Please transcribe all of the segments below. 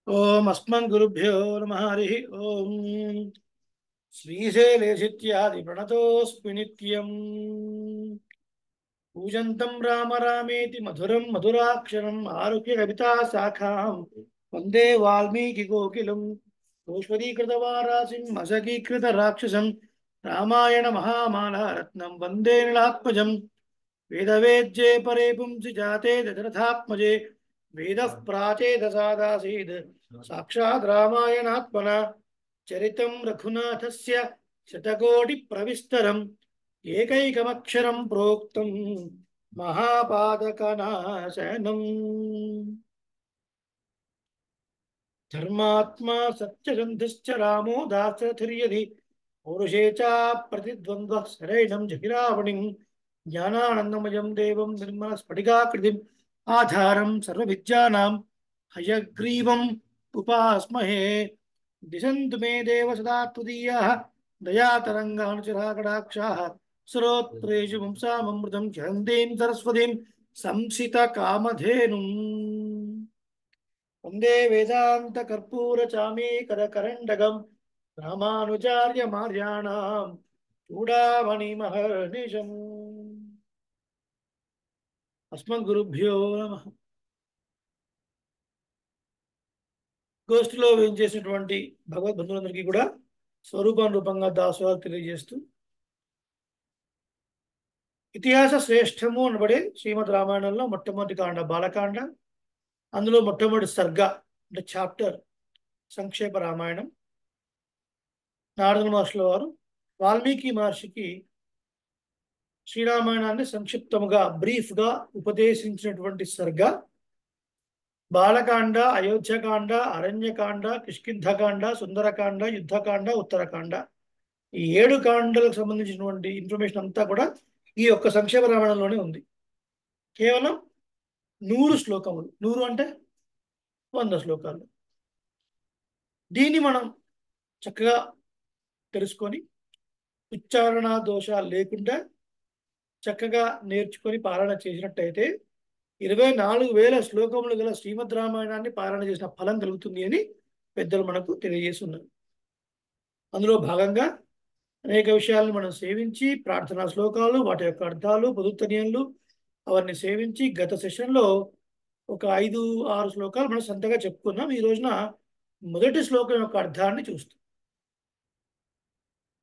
ओम अस्मद्गुरुभ्यो नमः हरिः ओम श्रीशैलेशित्यादि प्रणतोऽस्मि नित्यम् पूजन्तं राम रामेति मधुरं मधुराक्षरम् आरुह्य कविता शाखां वन्दे वाल्मीकिकोकिलं गोष्पदीकृतवारासिं मशकीकृतराक्षसं रामायण महामालारत्नं वन्दे नीलात्मजम् वेदवेद्ये परे पुंसि जाते दशरथात्मजे वेदः प्राचेदसादासीद् साक्षात् रामायणात्मना चरितं रघुनाथस्य शतकोटिप्रविस्तरम् एकैकमक्षरं प्रोक्तं महापादकनाशनम् धर्मात्मा सत्यसन्धश्च रामो दासरथिर्यदि पौरुषे च प्रतिद्वन्द्वः शरैणं जहिरावणिं ज्ञानानन्दमयं देवं निर्मलस्फटिकाकृतिम् आधारं सर्वविद्यानां हयग्रीवम् उपास्महे दिशन्तु मे देव सदा त्वदीयाः दयातरङ्गानुचराकटाक्षाः स्रोत्रेषु पुंसाममृतं जयन्तीं सरस्वतीं संसितकामधेनुम् वन्दे वेदान्तकर्पूरचामीकरकरण्डकम् रामानुजार्यमार्याणां चूडामणिमहर्निशम् अस्मद्गुरुभ्यो नमः గోష్ఠిలో వేయించేసినటువంటి భగవద్బంధువులందరికీ కూడా స్వరూపానురూపంగా దాసోహాలు తెలియజేస్తూ ఇతిహాస శ్రేష్టము అనబడే శ్రీమద్ రామాయణంలో మొట్టమొదటి కాండ బాలకాండ. అందులో మొట్టమొదటి సర్గ అంటే చాప్టర్ సంక్షేప రామాయణం. నారద మహర్షుల వారు వాల్మీకి మహర్షికి శ్రీరామాయణాన్ని సంక్షిప్తముగా బ్రీఫ్గా ఉపదేశించినటువంటి సర్గ బాలకాండ, అయోధ్యకాండ, అరణ్యకాండ, కిష్కింధకాండ, సుందరకాండ, యుద్ధకాండ, ఉత్తరకాండ. ఈ 7 కాండలకు సంబంధించినటువంటి ఇన్ఫర్మేషన్ అంతా కూడా ఈ యొక్క సంక్షేమ రామాయణంలోనే ఉంది. కేవలం 100 శ్లోకములు. 100 అంటే 100 శ్లోకాలు. దీన్ని మనం చక్కగా తెలుసుకొని ఉచ్చారణ దోషాలు లేకుండా చక్కగా నేర్చుకొని పాలన చేసినట్టయితే 24,000 శ్లోకములు గల శ్రీమద్ రామాయణాన్ని పాలన చేసిన ఫలం కలుగుతుంది అని పెద్దలు మనకు తెలియజేస్తున్నారు. అందులో భాగంగా అనేక విషయాలను మనం సేవించి ప్రార్థనా శ్లోకాలు, వాటి యొక్క అర్థాలు, పొదుత్తనీయాలు అవన్నీ సేవించి గత సెషన్లో ఒక 5-6 శ్లోకాలు మనం సొంతగా చెప్పుకున్నాం. ఈ రోజున మొదటి శ్లోకం యొక్క అర్థాన్ని చూస్తాం.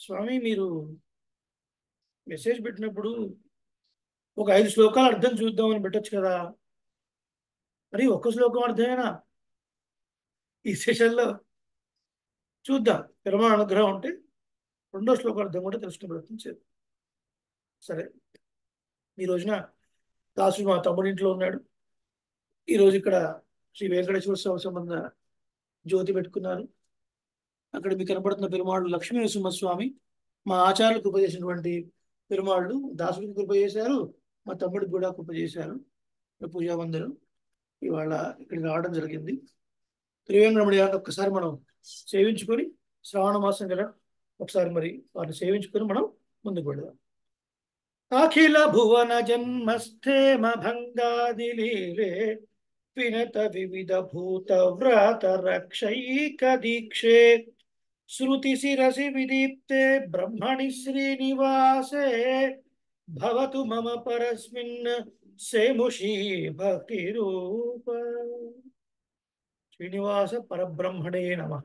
స్వామి, మీరు మెసేజ్ పెట్టినప్పుడు ఒక 5 శ్లోకాలు అర్థం చూద్దామని పెట్టచ్చు కదా. మరి ఒక్క శ్లోకం అర్థమేనా? ఈ సెషన్లో చూద్దాం. పెరుమాళ అనుగ్రహం ఉంటే 2వ శ్లోకం అర్థం కూడా తెలుసుకునే ప్రయత్నం చేద్దాం. సరే, ఈ రోజున దాసుడు మా తమ్ముడి ఇంట్లో ఉన్నాడు. ఈరోజు ఇక్కడ శ్రీ వెంకటేశ్వర స్వామి సంబంధ జ్యోతి పెట్టుకున్నారు. అక్కడ మీకు కనపడుతున్న పెరుమాళ్ళు లక్ష్మీ నరసింహస్వామి, మా ఆచార్యులు కృప చేసినటువంటి పెరుమాళ్ళు. దాసుడికి కృప చేశారు, మా తమ్ముడికి కూడా కృప చేశారు. పూజాబంధులు ఇవాళ ఇక్కడికి రావడం జరిగింది. త్రివేంద్రమణి గారిని ఒక్కసారి మనం సేవించుకొని, శ్రావణ మాసం కదా, ఒకసారి మరి వారిని సేవించుకొని మనం ముందుకు వెళదాం. అఖిల భువన జన్మస్థేమ భంగాదిలీలే వినత వివిధ భూత వ్రత రక్షైక దీక్షే శృతి శిరసి విదీప్తే బ్రహ్మణి శ్రీనివాసే భవతు మమ పరస్మిన్ సేముషీ భక్తి రూప. శ్రీనివాస పరబ్రహ్మణే నమః.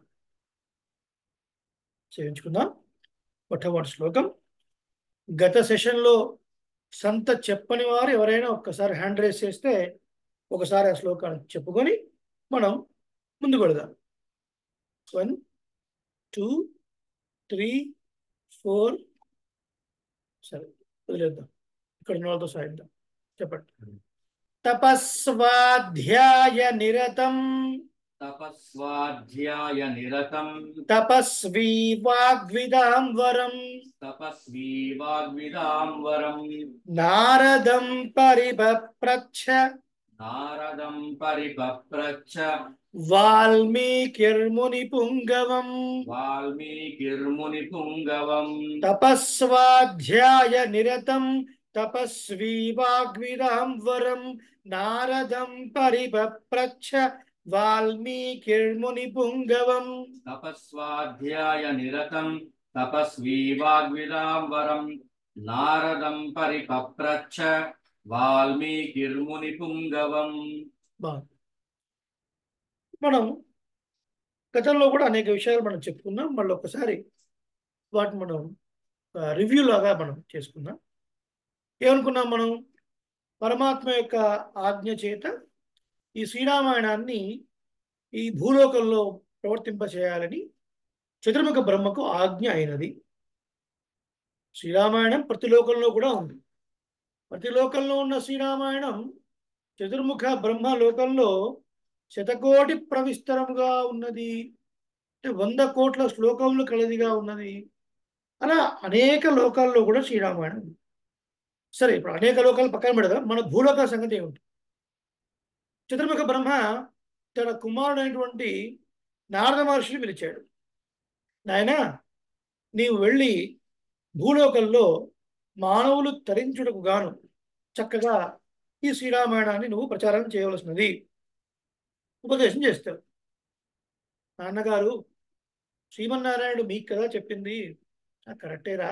చేయించుకుందాం. మొట్టమొదటి శ్లోకం. గత సెషన్లో సంత చెప్పని వారు ఎవరైనా ఒక్కసారి హ్యాండ్ రేస్ చేస్తే ఒకసారి ఆ శ్లోకాన్ని చెప్పుకొని మనం ముందుకు వెళదాం. 1 2 3 4. సరే, వదిలేద్దాం. ఇక్కడ ఉన్న వాళ్ళతో సాయిద్దాం. చెప్పండి. తపస్వాధ్యాయ నిరతం తపస్వీ వాగ్విదాంబరం నారదం పరిపప్రచ్ఛ వాల్మీకిర్ముని పుంగవం తపస్వాధ్యాయ నిరతం తపస్వీ వాగ్విదాంబరం నారదం పరిపప్రచ్ఛ వాల్మీకిర్ముని పుంగవం తపస్వాధ్యాయ నిరతం తపస్వీ వాగ్విదాంబరం నారదం పరిపప్రచ్ఛ వాల్మీకిర్ముని పుంగవం. మనం గతంలో కూడా అనేక విషయాలు మనం చెప్పుకున్నాం. మళ్ళీ ఒకసారి వాటిని మనం రివ్యూ లాగా మనం చేసుకుందాం. ఏమనుకున్నాం మనం? పరమాత్మ యొక్క ఆజ్ఞ చేత ఈ శ్రీరామాయణాన్ని ఈ భూలోకంలో ప్రవర్తింపచేయాలని చతుర్ముఖ బ్రహ్మకు ఆజ్ఞ అయినది. శ్రీరామాయణం ప్రతి లోకంలో కూడా ఉంది. ప్రతి లోకంలో ఉన్న శ్రీరామాయణం చతుర్ముఖ బ్రహ్మ లోకంలో శతకోటి ప్రవిస్తరముగా ఉన్నది. అంటే 100 కోట్ల శ్లోకములు కలదిగా ఉన్నది. అలా అనేక లోకాల్లో కూడా శ్రీరామాయణం ఉంది. సరే, ఇప్పుడు అనేక లోకాలు పక్కన పెడదాం. మన భూలోక సంగతి ఏమిటి? చతుర్ముఖ బ్రహ్మ తన కుమారుడైనటువంటి నారద మహర్షిని పిలిచాడు. నాయనా, నీవు వెళ్ళి భూలోకంలో మానవులు తరించుటకు గాను చక్కగా ఈ శ్రీరామాయణాన్ని నువ్వు ప్రచారం చేయవలసినది, ఉపదేశం చేస్తావు. నాన్నగారు, శ్రీమన్నారాయణుడు మీకు కదా చెప్పింది, కరెక్టేరా,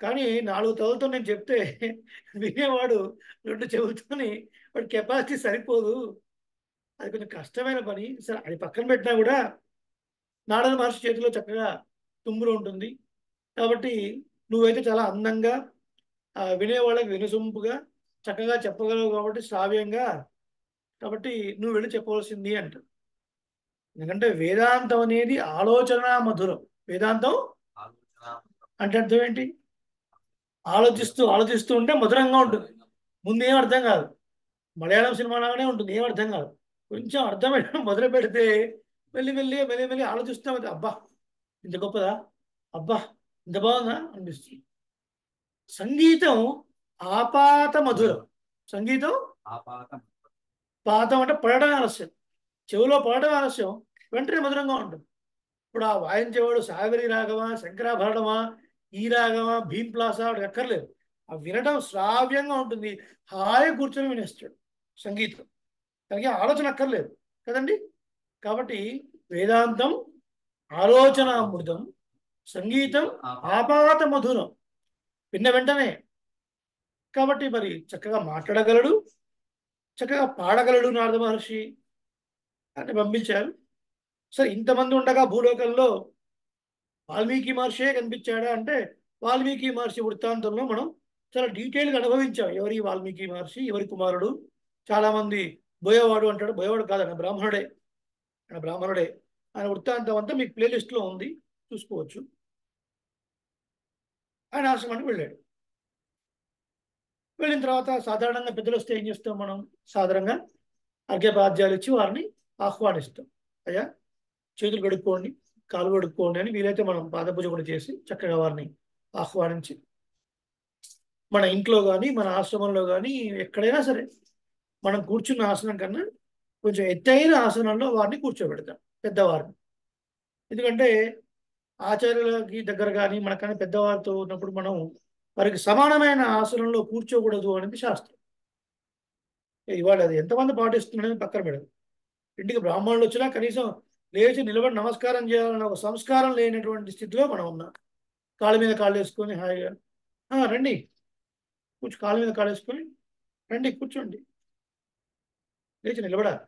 కానీ 4 తలతో నేను చెప్తే వినేవాడు 2 చెబుతూని వాడి కెపాసిటీ సరిపోదు, అది కొంచెం కష్టమైన పని. సరే, అది పక్కన పెట్టినా కూడా నారద మహర్షి చేతిలో చక్కగా తుమ్ములు ఉంటుంది కాబట్టి నువ్వైతే చాలా అందంగా వినేవాళ్ళకి వినసొంపుగా చక్కగా చెప్పగలవు కాబట్టి శ్రావ్యంగా, కాబట్టి నువ్వు వెళ్ళి చెప్పవలసింది అంట. ఎందుకంటే వేదాంతం అనేది ఆలోచన మధురం. వేదాంతం అంటే అర్థం ఏంటి? ఆలోచిస్తూ ఆలోచిస్తూ ఉంటే మధురంగా ఉంటుంది. ముందు ఏం అర్థం కాదు. మలయాళం సినిమా లాగానే ఉంటుంది, ఏం అర్థం కాదు. కొంచెం అర్థం పెట్టడం మొదలు పెడితే వెళ్ళి వెళ్ళి వెళ్ళి వెళ్ళి ఆలోచిస్తాం. అబ్బా ఇంత గొప్పదా, అబ్బా ఇంత బాగుందా అనిపిస్తుంది. సంగీతం ఆపాత మధురం. సంగీతం పాతం అంటే పడడం ఆలస్యం, చెవిలో పడడం ఆలస్యం, వెంటనే మధురంగా ఉంటుంది. ఇప్పుడు ఆ వాయించేవాడు సాగరి రాగమా, శంకరాభరణమా, ఈ రాగమా, భీంప్లాసా, వాడికి అక్కర్లేదు. ఆ వినడం శ్రావ్యంగా ఉంటుంది, హాయి కూర్చొని వినేస్తాడు. సంగీతం దానికి ఆలోచన అక్కర్లేదు కదండి. కాబట్టి వేదాంతం ఆలోచన అమృతం, సంగీతం ఆపాత మధురం, విన్న వెంటనే. కాబట్టి మరి చక్కగా మాట్లాడగలడు, చక్కగా పాడగలడు నారద మహర్షి అని పంపించారు. సరే, ఇంతమంది ఉండగా భూలోకంలో వాల్మీకి మహర్షియే కనిపించాడా అంటే, వాల్మీకి మహర్షి వృత్తాంతంలో మనం చాలా డీటెయిల్గా అనుభవించాం. ఎవరి వాల్మీకి మహర్షి, ఎవరి కుమారుడు. చాలామంది బోయవాడు అంటాడు, బోయవాడు కాదన్న బ్రాహ్మణుడే, ఆయన బ్రాహ్మణుడే. ఆయన వృత్తాంతం అంతా మీకు ప్లేలిస్ట్లో ఉంది, చూసుకోవచ్చు. ఆయన ఆశ్రమానికి వెళ్ళాడు. వెళ్ళిన తర్వాత సాధారణంగా పెద్దలు వస్తే ఏం చేస్తాం మనం? సాధారణంగా అర్ఘ్యపాద్యాలు ఇచ్చి వారిని ఆహ్వానిస్తాం. అయ్యా చేతులు కడుక్కోండి, కాలు కడుక్కోండి అని వీలైతే మనం పాదపూజ కూడా చేసి చక్కగా వారిని ఆహ్వానించి, మన ఇంట్లో కానీ మన ఆశ్రమంలో కానీ ఎక్కడైనా సరే మనం కూర్చున్న ఆసనం కన్నా కొంచెం ఎత్తైన ఆసనంలో వారిని కూర్చోబెడతాం, పెద్దవారిని. ఎందుకంటే ఆచార్యులకి దగ్గర కానీ మనకన్నా పెద్దవారితో ఉన్నప్పుడు మనం వారికి సమానమైన ఆసనంలో కూర్చోకూడదు అనేది శాస్త్రం. ఇవాళ అది ఎంతమంది పాటిస్తున్నాడని పక్కన పెడదు. ఇంటికి బ్రాహ్మణులు వచ్చినా కనీసం లేచి నిలబడి నమస్కారం చేయాలన్న ఒక సంస్కారం లేనటువంటి స్థితిలో మనం ఉన్నాం. కాళ్ళ మీద కాళ్ళు వేసుకొని హాయిగా రండి కాళ్ళ మీద కాళ్ళు వేసుకొని రండి కూర్చోండి, లేచి నిలబడాలి.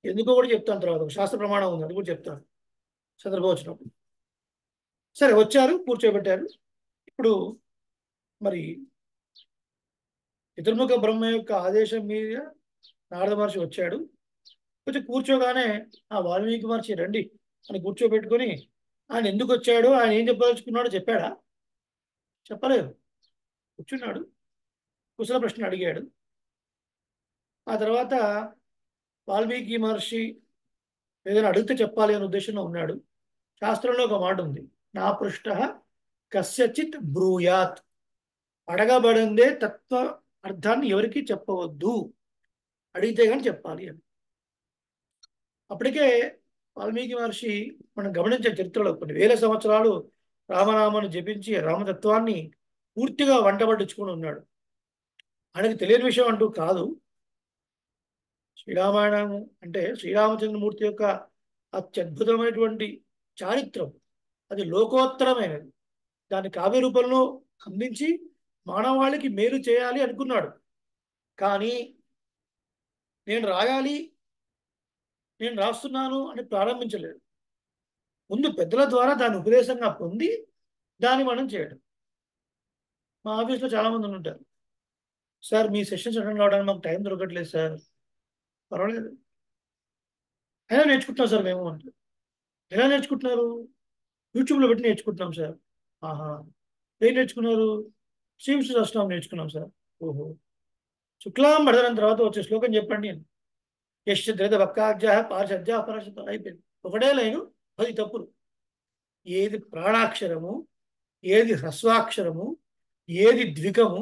ఎందుకో కూడా చెప్తాను, తర్వాత ఒక శాస్త్ర ప్రమాణం ఉంది, అది కూడా చెప్తాను సందర్భం వచ్చినప్పుడు. సరే, వచ్చారు, కూర్చోబెట్టారు. ఇప్పుడు మరి చతుర్ముఖ బ్రహ్మ యొక్క ఆదేశం మీద నారద మహర్షి వచ్చాడు. కొంచెం కూర్చోగానే వాల్మీకి మహర్షి రండి అని కూర్చోబెట్టుకొని ఆయన ఎందుకు వచ్చాడు, ఆయన ఏం చెప్పదలుచుకున్నాడో చెప్పాడా? చెప్పలేదు. కూర్చున్నాడు, కుశల ప్రశ్న అడిగాడు. ఆ తర్వాత వాల్మీకి మహర్షి ఏదైనా అడిగితే చెప్పాలి అనే ఉద్దేశంలో ఉన్నాడు. శాస్త్రంలో ఒక మాట ఉంది, నా పృష్ట కస్యచిత్ బ్రూయాత్, అడగబడిందే తత్వ అర్థాన్ని ఎవరికి చెప్పవద్దు, అడిగితే కానీ చెప్పాలి అని. అప్పటికే వాల్మీకి మహర్షి మనం గమనించే చరిత్రలో కొన్ని వేల సంవత్సరాలు రామనామాన్ని జపించి రామతత్వాన్ని పూర్తిగా వంటబట్టించుకొని ఉన్నాడు. ఆయనకు తెలియని విషయం అంటూ కాదు. శ్రీరామాయణము అంటే శ్రీరామచంద్రమూర్తి యొక్క అత్యద్భుతమైనటువంటి చారిత్రం. అది లోకోత్తరమైనది. దాన్ని కావ్య రూపంలో అందించి మానవాళికి మేలు చేయాలి అనుకున్నాడు. కానీ నేను రాయాలి, నేను రాస్తున్నాను అని ప్రారంభించలేదు. ముందు పెద్దల ద్వారా దాన్ని ఉపదేశంగా పొంది దాన్ని మనం చేయడం. మా ఆఫీస్లో చాలామంది ఉంటారు, సార్ మీ సెషన్స్ అటెండ్ కావడానికి మాకు టైం దొరకట్లేదు సార్. పర్వాలేదు, అయినా నేర్చుకుంటున్నాం సార్ మేము అంటే. ఎలా నేర్చుకుంటున్నారు? యూట్యూబ్లో పెట్టి నేర్చుకుంటున్నాం సార్. ఆహా, ఏం నేర్చుకున్నారు? శ్రీ విష్ణు సహస్రనామం నేర్చుకున్నాం సార్. ఓహో, శుక్లాం భరధరం తర్వాత వచ్చే శ్లోకం చెప్పండి అని. యశ్చ ధృత భక్కాజ్య పార్షద్య అపరషత అయిపోయింది. ఒకటే లైను, 10 తప్పులు. ఏది ప్రాణాక్షరము, ఏది హ్రస్వాక్షరము, ఏది ద్వికము,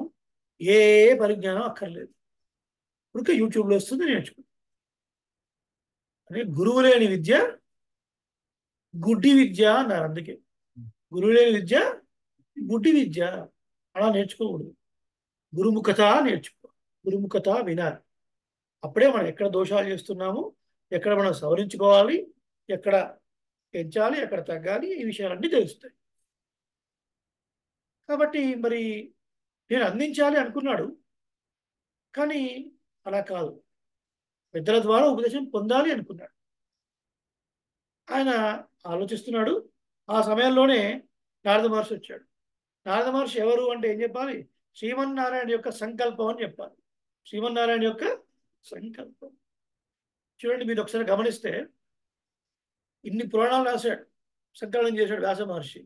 ఏ పరిజ్ఞానం అక్కర్లేదు. ఇప్పుడు యూట్యూబ్లో వస్తుంది, నేర్చుకో. అంటే గురువు లేని విద్య గుడ్డి విద్య అన్నారు. అందుకే గురువు లేని విద్య గుడ్డి విద్య. అలా నేర్చుకోకూడదు. గురుముఖత నేర్చుకో, గురుముఖత వినాలి. అప్పుడే మనం ఎక్కడ దోషాలు చేస్తున్నాము, ఎక్కడ మనం సవరించుకోవాలి, ఎక్కడ పెంచాలి, ఎక్కడ తగ్గాలి, ఈ విషయాలన్నీ తెలుస్తాయి. కాబట్టి మరి నేను అందించాలి అనుకున్నాడు, కానీ అలా కాదు, పెద్దల ద్వారా ఉపదేశం పొందాలి అనుకున్నాడు. ఆయన ఆలోచిస్తున్నాడు. ఆ సమయంలోనే నారద మహర్షి వచ్చాడు. నారద మహర్షి ఎవరు అంటే ఏం చెప్పాలి? శ్రీమన్నారాయణ యొక్క సంకల్పం అని చెప్పాలి. శ్రీమన్నారాయణ యొక్క సంకల్పం. చూడండి, మీరు ఒకసారి గమనిస్తే ఇన్ని పురాణాలు రాశాడు, సంకలనం చేశాడు వ్యాస మహర్షి.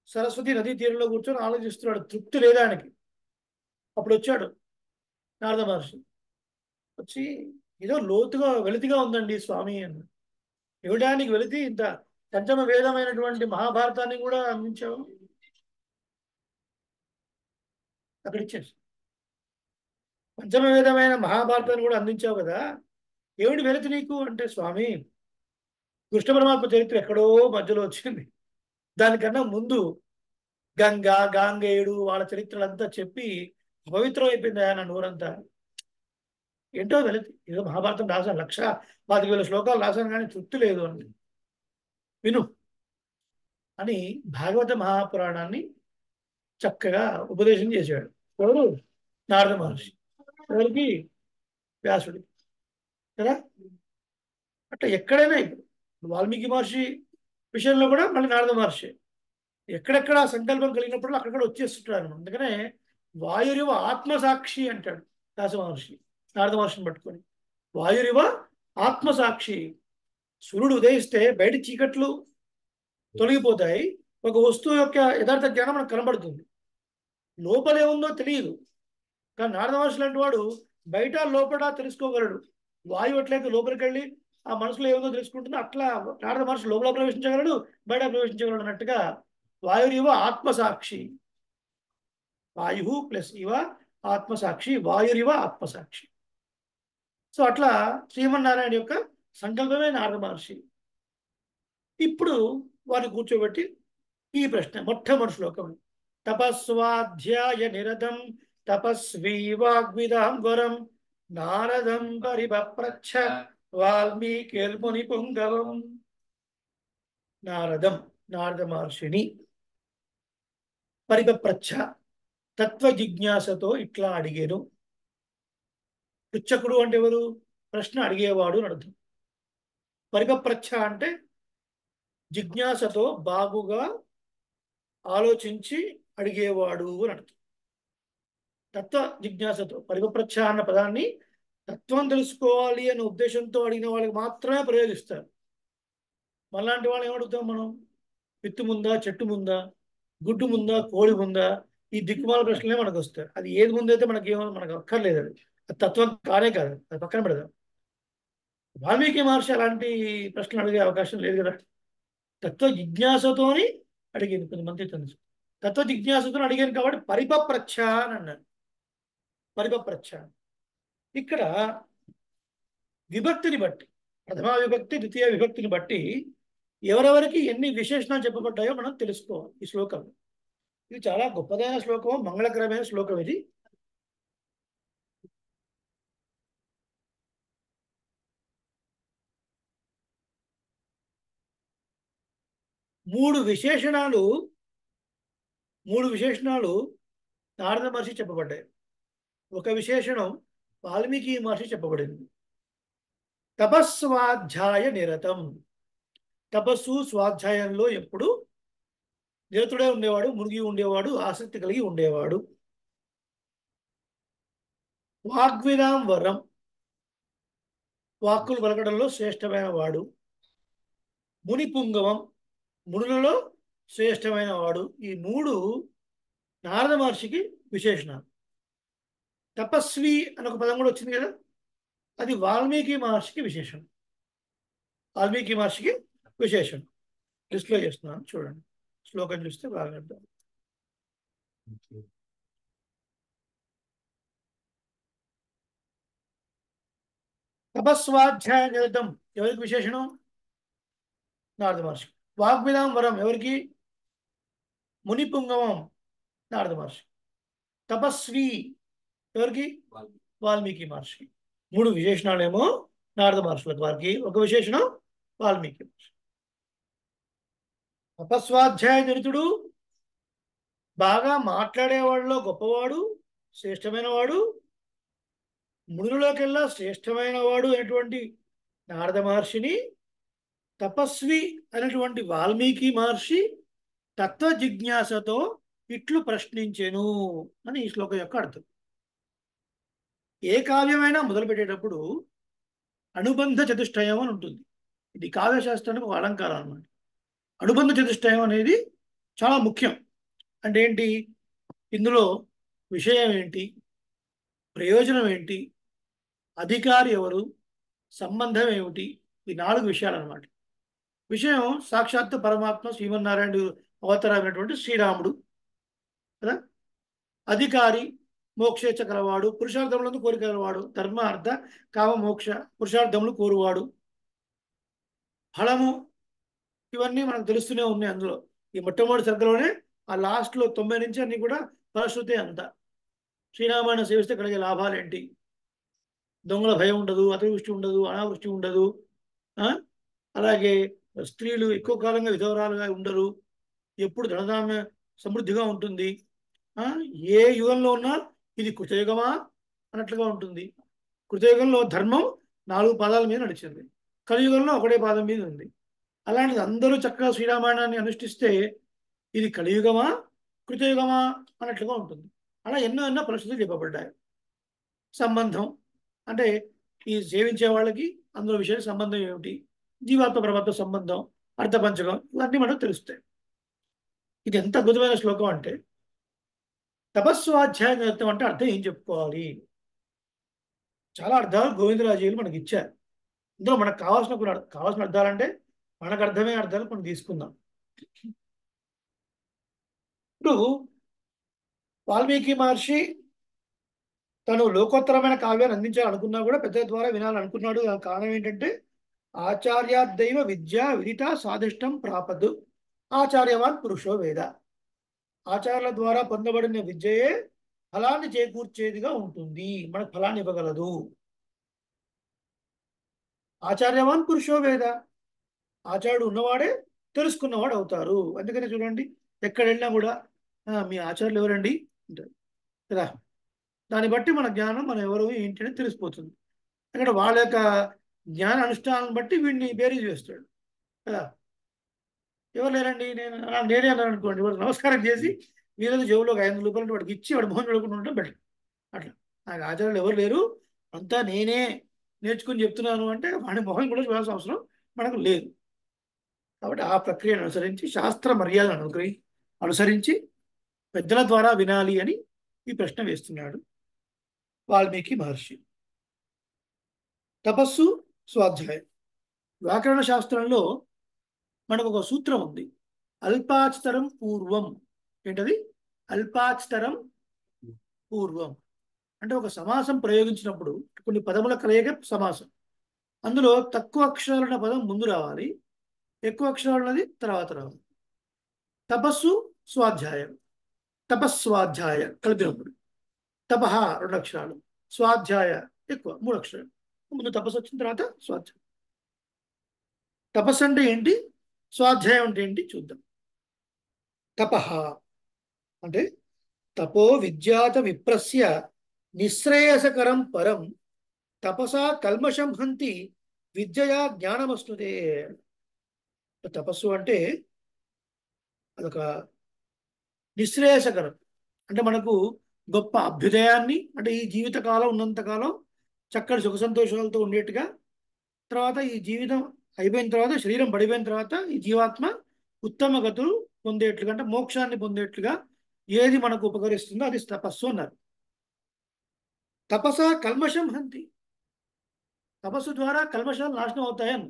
సరస్వతి నదీ తీరంలో కూర్చొని ఆలోచిస్తున్నాడు, తృప్తి లేదా ఆయనకి. అప్పుడు వచ్చాడు నారద మహర్షి. వచ్చి ఏదో లోతుగా వెలితిగా ఉందండి స్వామి అని. ఇవ్వడానికి వెళితే ఇంత పంచమ వేదమైనటువంటి మహాభారతాన్ని కూడా అందించావు. అక్కడ ఇచ్చేసి పంచమ వేదమైన మహాభారతాన్ని కూడా అందించావు కదా, ఏమిటి వెలితి నీకు అంటే, స్వామి కృష్ణ పరమాత్మ చరిత్ర ఎక్కడో మధ్యలో వచ్చింది, దానికన్నా ముందు గంగా గాంగేయుడు వాళ్ళ చరిత్రలంతా చెప్పి అపవిత్రం అయిపోయింది ఆయన నోరంతా. ఏంటో వెలితి, ఏదో మహాభారతం రాశాను, 1,25,000 శ్లోకాలు రాశాను, కానీ తృప్తి లేదు అండి. విను అని భాగవత మహాపురాణాన్ని చక్కగా ఉపదేశం చేశాడు. ఎవరు? నారద మహర్షి. ఎవరికి? వ్యాసుడి కదా. అట్లా ఎక్కడైనా ఇప్పుడు వాల్మీకి మహర్షి విషయంలో కూడా మళ్ళీ నారద మహర్షి ఎక్కడెక్కడ సంకల్పం కలిగినప్పుడు అక్కడ వచ్చేస్తుంటారు. అందుకనే వాయురివ ఆత్మసాక్షి అంటాడు వ్యాస మహర్షి నారద మహర్షిని పట్టుకొని. వాయురివ ఆత్మసాక్షి. సూర్యుడు ఉదయిస్తే బయట చీకట్లు తొలగిపోతాయి, ఒక వస్తువు యొక్క యథార్థ జ్ఞానం మనకు కనబడుతుంది. లోపలేముందో తెలియదు, కానీ నారద మహర్షి లాంటి వాడు బయట లోపల తెలుసుకోగలడు. వాయువు ఎట్లయితే లోపలికి వెళ్ళి ఆ మనసులో ఏముందో తెలుసుకుంటుందో, అట్లా నారద మహర్షి లోపల ప్రవేశించగలడు, బయట ప్రవేశించగలడు అన్నట్టుగా వాయురివ ఆత్మసాక్షి. వాయు ప్లస్ ఇవ ఆత్మసాక్షి, వాయురివ ఆత్మసాక్షి. సో అట్లా శ్రీమన్నారాయణ యొక్క సంకల్పమే నారద మహర్షి. ఇప్పుడు వారిని కూర్చోబెట్టి ఈ ప్రశ్న, మొట్టమొదటి శ్లోకం. తపస్వాధ్యాయ నిరతం తపస్వీ వాగ్విదాం వరం నారదం పరిపప్రచ్ఛ వాల్మీకిర్ముని పుంగవం. నారదం, నారద మహర్షిని పరిపప్రచ్ఛ, తత్వ జిజ్ఞాసతో ఇట్లా అడిగేను. పృచ్ఛకుడు అంటే ఎవరు? ప్రశ్న అడిగేవాడు అని అర్థం. పరిపప్రచ్ఛ అంటే జిజ్ఞాసతో బాగుగా ఆలోచించి అడిగేవాడు అని అర్థం. తత్వ జిజ్ఞాసతో, పరిపప్రచ్ఛ అన్న పదాన్ని తత్వం తెలుసుకోవాలి అనే ఉద్దేశంతో అడిగిన వాళ్ళకి మాత్రమే ప్రయోగిస్తారు. మనలాంటి వాళ్ళు ఏమడుగుతాం మనం? విత్తు ముందా, చెట్టు ముందా, గుడ్డు ముందా, కోడి ముందా, ఈ దిక్కుమాల ప్రశ్నలే మనకు వస్తాయి. అది ఏది ముందైతే మనకు అక్కర్లేదు. అది తత్వం కానే కాదు, అది పక్కన పెడదాం. వాల్మీకి మహర్షి అలాంటి ప్రశ్నలు అడిగే అవకాశం లేదు కదా. తత్వ జిజ్ఞాసతోని అడిగింది. కొంతమంది తెలుసు తత్వ జిజ్ఞాసతో అడిగాను కాబట్టి పరిపప్రచ్ఛ అని అన్నారు. పరిపప్రచ్ఛ ఇక్కడ విభక్తిని బట్టి, ప్రథమా విభక్తి ద్వితీయ విభక్తిని బట్టి ఎవరెవరికి ఎన్ని విశేషణాలు చెప్పబడ్డాయో మనం తెలుసుకోవాలి ఈ శ్లోకం. ఇది చాలా గొప్పదైన శ్లోకం, మంగళకరమైన శ్లోకం ఇది. మూడు విశేషణాలు మూడు విశేషణాలు నారద మహర్షి చెప్పబడ్డాయి. ఒక విశేషణం వాల్మీకి మహర్షి చెప్పబడింది. తపస్వాధ్యాయ నిరతం. తపస్సు స్వాధ్యాయంలో ఎప్పుడు నిరతుడే ఉండేవాడు, మునిగి ఉండేవాడు, ఆసక్తి కలిగి ఉండేవాడు. వాగ్విదాం వరం. వాక్కులు పలకడంలో శ్రేష్టమైన వాడు. ముని పుంగవం. మునులలో శ్రేష్టమైన వాడు. ఈ మూడు నారద మహర్షికి విశేషణాలు. తపస్వి అని ఒక పదం కూడా వచ్చింది కదా, అది వాల్మీకి మహర్షికి విశేషం. వాల్మీకి మహర్షికి విశేషం. డిస్ప్లే చేస్తున్నాను చూడండి. శ్లోకం చూస్తే బాగా అర్థం. తపస్వాధ్యాయ నిరతం ఎవరికి విశేషణం? నారద మహర్షి. వాగ్విదాం వరం ఎవరికి? ముని పుంగవం నారద మహర్షి. తపస్వి ఎవరికి? వాల్మీకి మహర్షి. మూడు విశేషణాలేమో నారద మహర్షులకు, వారికి ఒక విశేషణం వాల్మీకి మహర్షి. తపస్వాధ్యాయ నిరతుడు, బాగా మాట్లాడేవాడిలో గొప్పవాడు, శ్రేష్టమైన వాడు, మునులలోకెల్లా శ్రేష్టమైన వాడు అయినటువంటి నారద మహర్షిని తపస్వి అయినటువంటి వాల్మీకి మహర్షి తత్వ జిజ్ఞాసతో ఇట్లు ప్రశ్నించెను అని ఈ శ్లోకం యొక్క అర్థం. ఏ కావ్యమైనా మొదలుపెట్టేటప్పుడు అనుబంధ చతుష్టయం అని ఉంటుంది. ఇది కావ్యశాస్త్రానికి ఒక అలంకారం అన్నమాట. అనుబంధ చతుష్టయం అనేది చాలా ముఖ్యం. అంటే ఏంటి? ఇందులో విషయం ఏంటి, ప్రయోజనం ఏంటి, అధికారి ఎవరు, సంబంధం ఏమిటి, ఈ 4 విషయాలు అన్నమాట. విషయం సాక్షాత్తు పరమాత్మ శ్రీమన్నారాయణుడు అవతారమైనటువంటి శ్రీరాముడు కదా. అధికారి మోక్షేచ్ఛ కలవాడు, పురుషార్థములను కోరిక కలవాడు, ధర్మ అర్థ కామ మోక్ష పురుషార్థములు కోరువాడు. ఫలము ఇవన్నీ మనకు తెలుస్తూనే ఉన్నాయి. అందులో ఈ మొట్టమొదటి సర్గలోనే ఆ లాస్ట్లో 90 నుంచి అన్ని కూడా ఫలశ్రుతే అంతా. శ్రీరామాయణం సేవిస్తే కలిగే లాభాలు ఏంటి? దొంగల భయం ఉండదు, అతివృష్టి ఉండదు, అనావృష్టి ఉండదు. అలాగే స్త్రీలు ఎక్కువ కాలంగా విధవరాలుగా ఉండరు, ఎప్పుడు ధనధాన్య సమృద్ధిగా ఉంటుంది. ఏ యుగంలో ఉన్నా ఇది కృతయుగమా అన్నట్లుగా ఉంటుంది. కృతయుగంలో ధర్మం 4 పాదాల మీద నడిచింది, కలియుగంలో ఒకటే పాదం మీద ఉంది. అలాంటిది అందరూ చక్కగా శ్రీరామాయణాన్ని అనుష్ఠిస్తే ఇది కలియుగమా కృతయుగమా అన్నట్లుగా ఉంటుంది. అలా ఎన్నో ఎన్నో పరిస్థితులు చెప్పబడ్డాయి. సంబంధం అంటే ఈ సేవించే వాళ్ళకి అందులో విషయం సంబంధం ఏమిటి, జీవాత్మ పరమాత్మ సంబంధం, అర్థపంచకం, ఇవన్నీ మనకు తెలుస్తాయి. ఇది ఎంత అద్భుతమైన శ్లోకం అంటే, తపస్వాధ్యాయ నిరతం అంటే అర్థం ఏం చెప్పుకోవాలి? చాలా అర్థాలు గోవిందరాజీయులు మనకి ఇచ్చారు. ఇందులో మనకు కావాల్సిన అర్థాలంటే మనకు అర్థమైన అర్థాలు మనం తీసుకుందాం. ఇప్పుడు వాల్మీకి మహర్షి తను లోకోత్తరమైన కావ్యాన్ని అందించాలనుకున్నా కూడా పెద్దల ద్వారా వినాలనుకున్నాడు. దానికి కారణం ఏంటంటే, ఆచార్యాదైవ విద్య విదిత సాధిష్టం ప్రాపదు ఆచార్యవాన్ పురుషో వేద. ఆచార్యుల ద్వారా పొందబడిన విద్యయే ఫలాన్ని చేకూర్చేదిగా ఉంటుంది, మనకు ఫలాన్ని ఇవ్వగలదు. ఆచార్యవాన్ పురుషో వేద. ఆచార్యుడు ఉన్నవాడే తెలుసుకున్నవాడు అవుతారు. అందుకనే చూడండి, ఎక్కడ వెళ్ళినా కూడా మీ ఆచార్యులు ఎవరండి అంటారు కదా. దాన్ని బట్టి మన జ్ఞానం మనం ఎవరు ఏంటి అనేది తెలిసిపోతుంది. అక్కడ వాళ్ళ యొక్క జ్ఞాన అనుష్ఠానం బట్టి వీడిని బేరీజ్ చేస్తాడు కదా. ఎవరు లేరండి, నేనే అన్నాను అనుకోండి, వాడు నమస్కారం చేసి వీళ్ళది జేబులో ఒక 500 రూపాయలు వాడికి ఇచ్చి వాడు మొహం చూడకుండా ఉండడం బెటర్. అట్లా నాకు ఆచార్యులు ఎవరు లేరు, అంతా నేనే నేర్చుకుని చెప్తున్నాను అంటే వాడి మొహం కూడా చూడాల్సిన అవసరం మనకు లేదు. కాబట్టి ఆ ప్రక్రియను అనుసరించి, శాస్త్ర మర్యాదను అనుసరించి పెద్దల ద్వారా వినాలి అని ఈ ప్రశ్న వేస్తున్నాడు వాల్మీకి మహర్షి. తపస్సు స్వాధ్యాయం. వ్యాకరణ శాస్త్రంలో మనకు ఒక సూత్రం ఉంది, అల్పాచతరం పూర్వం. ఏంటది? అల్పాచతరం పూర్వం అంటే ఒక సమాసం ప్రయోగించినప్పుడు కొన్ని పదముల కలయిక సమాసం. అందులో తక్కువ అక్షరాలున్న పదం ముందు రావాలి, ఎక్కువ అక్షరాలున్నది తర్వాత రావాలి. తపస్సు స్వాధ్యాయం. తపస్వాధ్యాయ కలిపినప్పుడు తపహ 2 అక్షరాలు, స్వాధ్యాయ ఎక్కువ 3 అక్షరాలు. ముందు తపస్సు వచ్చిన తర్వాత స్వాధ్యాయం. తపస్సు అంటే ఏంటి? స్వాధ్యాయం అంటే ఏంటి చూద్దాం. తపః అంటే తపో విద్యాత విప్రస్య నిశ్రేయసకరం పరం తపసా కల్మషం హంతి విద్యయా జ్ఞానమస్తుతే. తపస్సు అంటే అదొక నిశ్రేయసకరం, అంటే మనకు గొప్ప అభ్యుదయాన్ని, అంటే ఈ జీవితకాలం ఉన్నంతకాలం చక్కటి సుఖ సంతోషాలతో ఉండేట్టుగా, తర్వాత ఈ జీవితం అయిపోయిన తర్వాత, శరీరం పడిపోయిన తర్వాత ఈ జీవాత్మ ఉత్తమ గతులు పొందేట్లుగా, అంటే మోక్షాన్ని పొందేట్లుగా ఏది మనకు ఉపకరిస్తుందో అది తపస్సు అన్నారు. తపస కల్మషం హంతి, తపస్సు ద్వారా కల్మషాలు నాశనం అవుతాయని.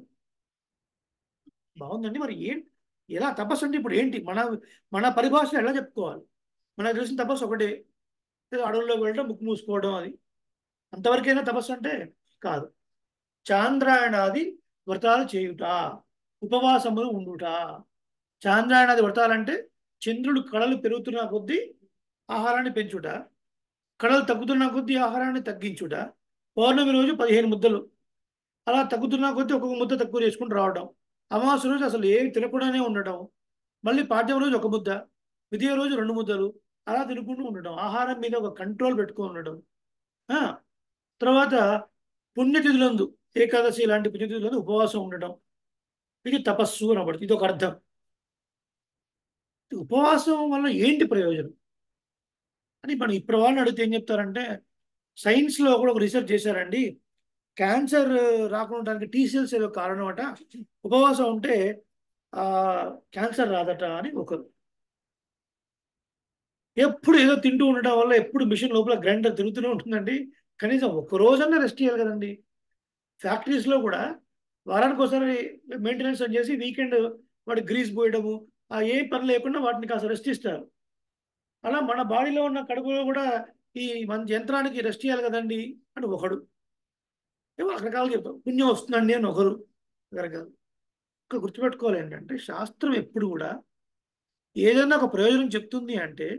బాగుందండి. మరి ఏంటి, ఎలా తపస్సు అంటే ఇప్పుడు ఏంటి, మన మన పరిభాషలో ఎలా చెప్పుకోవాలి? మనకు తెలిసిన తపస్సు ఒకటే, ఏదో అడవుల్లోకి వెళ్ళడం, ముక్కు మూసుకోవడం, అది అంతవరకైనా తపస్సు అంటే కాదు. చాంద్రాయణాది వ్రతాలు చేయుట, ఉపవాసములు ఉండుట. చాంద్రాయణాది వ్రతాలంటే చంద్రుడు కళలు పెరుగుతున్న కొద్దీ ఆహారాన్ని పెంచుట, కళలు తగ్గుతున్న కొద్దీ ఆహారాన్ని తగ్గించుట. పౌర్ణమి రోజు 15 ముద్దలు, అలా తగ్గుతున్న కొద్దీ ఒక్కొక్క ముద్ద తక్కువ చేసుకుని రావడం. అమావాస్య రోజు అసలు ఏమి తినకుండానే ఉండడం, మళ్ళీ పాడ్యం రోజు ఒక ముద్ద, విజయ రోజు 2 ముద్దలు, అలా తినుకుంటూ ఉండడం. ఆహారం మీద ఒక కంట్రోల్ పెట్టుకొని ఉండడం. ఆ, తర్వాత పుణ్యతిథులందు, ఏకాదశి లాంటి పుణ్యతిథులందు ఉపవాసం ఉండడం, ఇది తపస్సు అనబడుతుంది. ఇది ఒక అర్థం. ఉపవాసం వల్ల ఏంటి ప్రయోజనం అని మనం ఇప్పుడు వాళ్ళని అడిగితే ఏం చెప్తారంటే, సైన్స్లో కూడా ఒక రీసెర్చ్ చేశారండి. క్యాన్సర్ రాకుండా టీ సెల్స్ ఏదో కారణం అట, ఉపవాసం ఉంటే ఆ క్యాన్సర్ రాదట అని ఒకరు. ఎప్పుడు ఏదో తింటూ ఉండటం వల్ల ఎప్పుడు మిషన్ లోపల గ్రైండర్ తిరుగుతూనే ఉంటుందండి. కనీసం ఒక్క రోజన్నా రెస్ట్ చేయాలి కదండి. ఫ్యాక్టరీస్లో కూడా వారానికి ఒకసారి మెయింటెనెన్స్ అని చేసి వీకెండ్ వాటి గ్రీస్ పోయడము, ఆ ఏ పని లేకుండా వాటిని కాస్త రెస్ట్ ఇస్తారు. అలా మన బాడీలో ఉన్న కడుపులో కూడా ఈ మన యంత్రానికి రెస్ట్ చేయాలి కదండి అని ఒకడు. ఏమో రకరకాలు చెప్తాం. పుణ్యం వస్తుందండి అని ఒకరు. రకరకాలు. ఇంకా గుర్తుపెట్టుకోవాలి ఏంటంటే, శాస్త్రం ఎప్పుడు కూడా ఏదైనా ఒక ప్రయోజనం చెప్తుంది అంటే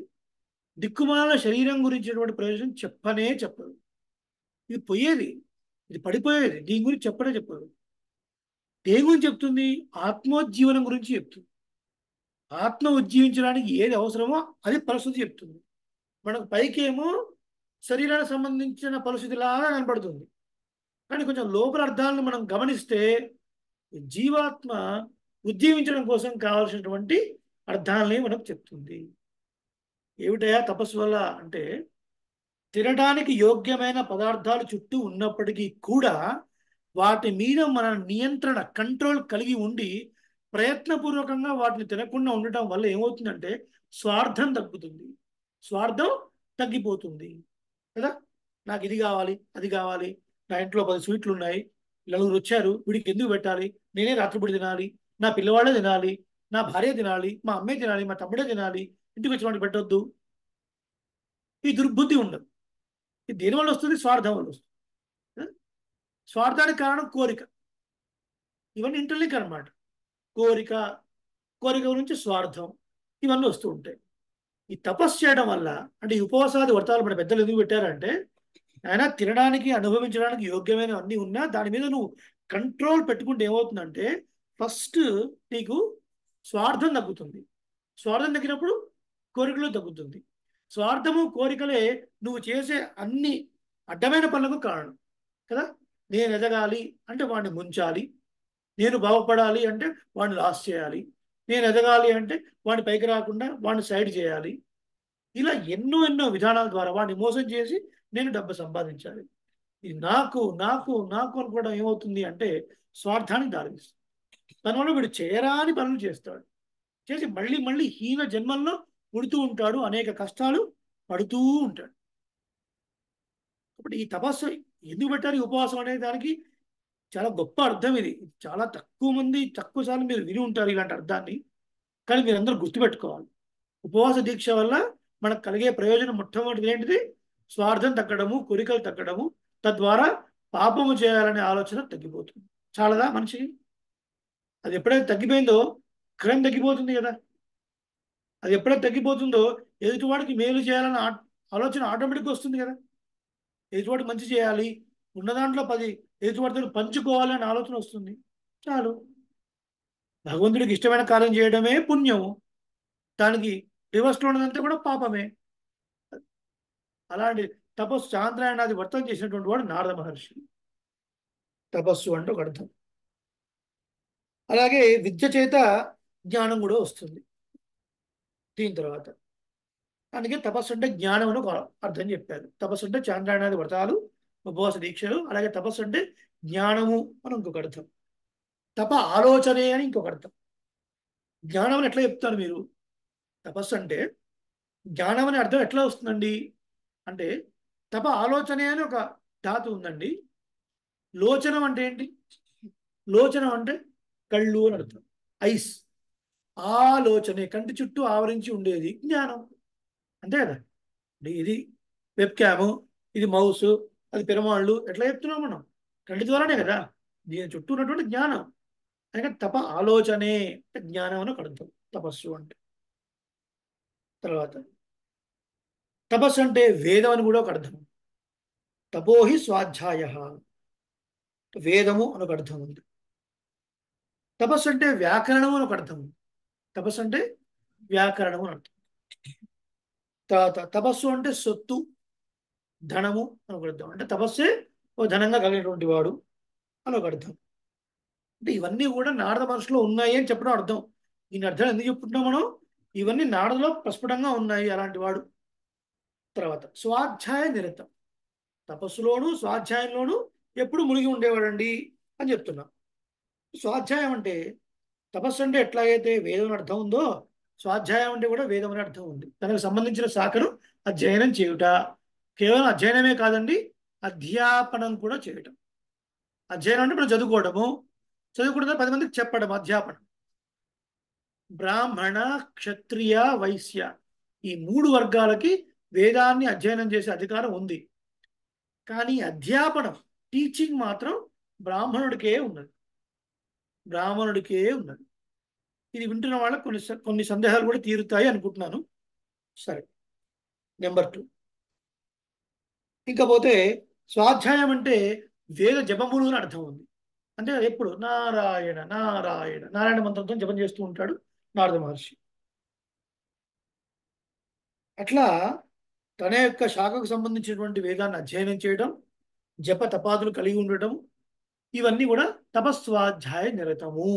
దిక్కుమాల శరీరం గురించినటువంటి ప్రయోజనం చెప్పనే చెప్పదు. ఇది పోయేది, ఇది పడిపోయేది, దీని గురించి చెప్పనే చెప్పదు. దేని గురించి చెప్తుంది? ఆత్మోజ్జీవనం గురించి చెప్తుంది. ఆత్మ ఉజ్జీవించడానికి ఏది అవసరమో అది పరిస్థితి చెప్తుంది. మనకు పైకేమో శరీరానికి సంబంధించిన పరిస్థితి లాగా కనపడుతుంది, కానీ కొంచెం లోపల అర్థాలను మనం గమనిస్తే జీవాత్మ ఉజ్జీవించడం కోసం కావాల్సినటువంటి అర్థాలని మనకు చెప్తుంది. ఏమిటయా తపస్సు వల్ల అంటే, తినడానికి యోగ్యమైన పదార్థాలు చుట్టూ ఉన్నప్పటికీ కూడా వాటి మీద మన నియంత్రణ, కంట్రోల్ కలిగి ఉండి ప్రయత్నపూర్వకంగా వాటిని తినకుండా ఉండటం వల్ల ఏమవుతుందంటే స్వార్థం తగ్గుతుంది, స్వార్థం తగ్గిపోతుంది కదా. నాకు ఇది కావాలి, అది కావాలి, నా ఇంట్లో 10 స్వీట్లు ఉన్నాయి, నలుగురు వచ్చారు, వీడికి ఎందుకు పెట్టాలి, నేనే రాత్రిపూడి తినాలి, నా పిల్లవాళ్ళే తినాలి, నా భార్య తినాలి, మా అమ్మాయి తినాలి, మా తమ్ముడే తినాలి, ఇంటికి వచ్చిన వాడికి పెట్టొద్దు, ఈ దుర్బుద్ధి ఉండదు. ఇది దేనివల్ల వస్తుంది? స్వార్థం వల్ల వస్తుంది. స్వార్థానికి కారణం కోరిక. ఇవన్నీ ఇంటర్లింక్ అనమాట. కోరిక, కోరిక నుంచి స్వార్థం, ఇవన్నీ వస్తూ ఉంటాయి. ఈ తపస్సు చేయడం వల్ల, అంటే ఈ ఉపవాసాది వ్రతాలు మన పెద్దలు ఎందుకు పెట్టారంటే, ఆయన తినడానికి అనుభవించడానికి యోగ్యమైన అన్నీ ఉన్నా దాని మీద నువ్వు కంట్రోల్ పెట్టుకుంటే ఏమవుతుందంటే ఫస్ట్ నీకు స్వార్థం తగ్గుతుంది. స్వార్థం తగ్గినప్పుడు కోరికలు తగ్గుతుంది. స్వార్థము కోరికలే నువ్వు చేసే అన్ని అడ్డమైన పనులకు కారణం కదా. నేను ఎదగాలి అంటే వాడిని ముంచాలి, నేను బాగుపడాలి అంటే వాడిని లాస్ చేయాలి, నేను ఎదగాలి అంటే వాడిని పైకి రాకుండా వాడిని సైడ్ చేయాలి. ఇలా ఎన్నో ఎన్నో విధానాల ద్వారా వాడిని మోసం చేసి నేను డబ్బు సంపాదించాలి. ఇది నాకు నాకు నాకు అనుకోవడం ఏమవుతుంది అంటే స్వార్థానికి దారితీస్తుంది. దానివల్ల వీడు చేయరాని పనులు చేస్తాడు, చేసి మళ్ళీ మళ్ళీ హీన జన్మల్లో పుడుతూ ఉంటాడు, అనేక కష్టాలు పడుతూ ఉంటాడు. కాబట్టి ఈ తపస్సు ఎందుకు పెట్టారు? ఈ ఉపవాసం అనే దానికి చాలా గొప్ప అర్థం ఇది. చాలా తక్కువ మంది, తక్కువ సార్లు మీరు విని ఉంటారు ఇలాంటి అర్థాన్ని, కానీ మీరందరూ గుర్తుపెట్టుకోవాలి. ఉపవాస దీక్ష వల్ల మనకు కలిగే ప్రయోజనం మొట్టమొదటిది ఏంటిది? స్వార్థం తగ్గడము, కోరికలు తగ్గడము, తద్వారా పాపము చేయాలనే ఆలోచన తగ్గిపోతుంది. చాలదా మనిషికి? అది ఎప్పుడైతే తగ్గిపోయిందో క్రైమ్ తగ్గిపోతుంది కదా. అది ఎప్పుడైతే తగ్గిపోతుందో ఎదుటివాడికి మేలు చేయాలన్న ఆలోచన ఆటోమేటిక్గా వస్తుంది కదా. ఎదుటివాడికి మంచి చేయాలి, ఉన్న దాంట్లో 10 ఎదుటివాడితో పంచుకోవాలి అనే ఆలోచన వస్తుంది. చాలు. భగవంతుడికి ఇష్టమైన కార్యం చేయడమే పుణ్యము, దానికి రివర్స్లో ఉన్నదంతా కూడా పాపమే. అలాంటి తపస్సు చాంద్రాయణాది వ్రతం చేసినటువంటి వాడు నారద మహర్షి. తపస్సు అంటే ఒక అర్థం. అలాగే విద్య చేత జ్ఞానం కూడా వస్తుంది దీని తర్వాత. అందుకే తపస్సు అంటే జ్ఞానం అని ఒక అర్థం చెప్పారు. తపస్సు అంటే చాంద్రాయణాది వ్రతాలు, ఉపవాస దీక్షలు. అలాగే తపస్సు అంటే జ్ఞానము అని ఇంకొక అర్థం. తప ఆలోచనే అని ఇంకొక అర్థం. జ్ఞానం అని ఎట్లా చెప్తారు మీరు? తపస్సు అంటే జ్ఞానం అనే అర్థం ఎట్లా వస్తుందండి అంటే, తప ఆలోచనే అని ఒక ధాతు ఉందండి. లోచనం అంటే ఏంటి? లోచనం అంటే కళ్ళు అని అర్థం, ఐస్. ఆలోచనే కంటి చుట్టూ ఆవరించి ఉండేది జ్ఞానం, అంతే కదా. ఇది వెబ్ క్యాము, ఇది మౌస్, అది పెరమాళ్ళు, ఎట్లా చెప్తున్నాం మనం? కంటి ద్వారానే కదా. దీని చుట్టూ ఉన్నటువంటి జ్ఞానం. అందుకని తప ఆలోచనే అంటే జ్ఞానం అని ఒక అర్థం తపస్సు అంటే. తర్వాత తపస్సు అంటే వేదం అని కూడా ఒక అర్థం. తపోహి స్వాధ్యాయ, వేదము అని ఒక అర్థం ఉంది. తపస్సు అంటే వ్యాకరణము అని ఒక అర్థం ఉంది. తపస్సు అంటే వ్యాకరణము అని అర్థం. తర్వాత తపస్సు అంటే సొత్తు, ధనము అని ఒక అర్థం. అంటే తపస్సే ఓ ధనంగా కలిగినటువంటి వాడు అని ఒక అర్థం. అంటే ఇవన్నీ కూడా నారద మహర్షిలో ఉన్నాయి అని చెప్పడం అర్థం. దీని అర్థం ఎందుకు చెప్పుకుంటున్నాం మనం? ఇవన్నీ నారదలో ప్రస్ఫుటంగా ఉన్నాయి అలాంటి వాడు. తర్వాత స్వాధ్యాయ నిరతం, తపస్సులోను స్వాధ్యాయంలోను ఎప్పుడు మునిగి ఉండేవాడండి అని చెప్తున్నాం. స్వాధ్యాయం అంటే తపస్సు అంటే ఎట్లాగైతే వేదం అని అర్థం ఉందో, స్వాధ్యాయం అంటే కూడా వేదం అని అర్థం ఉంది. దానికి సంబంధించిన శాఖను అధ్యయనం చేయుట. కేవలం అధ్యయనమే కాదండి, అధ్యాపనం కూడా చేయటం. అధ్యయనం అంటే మనం చదువుకోవడము, చదువుకుంటే 10 మందికి చెప్పడం అధ్యాపనం. బ్రాహ్మణ, క్షత్రియ, వైశ్య ఈ 3 వర్గాలకి వేదాన్ని అధ్యయనం చేసే అధికారం ఉంది. కానీ అధ్యాపనం, టీచింగ్ మాత్రం బ్రాహ్మణుడికే ఉన్నది. బ్రాహ్మణుడికే ఉన్నది. ఇది వింటున్న వాళ్ళకి కొన్ని సందేహాలు కూడా తీరుతాయి అనుకుంటున్నాను. సరే, నెంబర్ 2. ఇంకపోతే స్వాధ్యాయం అంటే వేద జపములు అని అర్థం ఉంది. అంటే ఎప్పుడు నారాయణ నారాయణ నారాయణ మంత్రంతో జపం చేస్తూ ఉంటాడు నారద మహర్షి. అట్లా తన యొక్క శాఖకు సంబంధించినటువంటి వేదాన్ని అధ్యయనం చేయడం, జప తపాదులు కలిగి ఉండటం, ఇవన్నీ కూడా తపస్వాధ్యాయ నిరతము.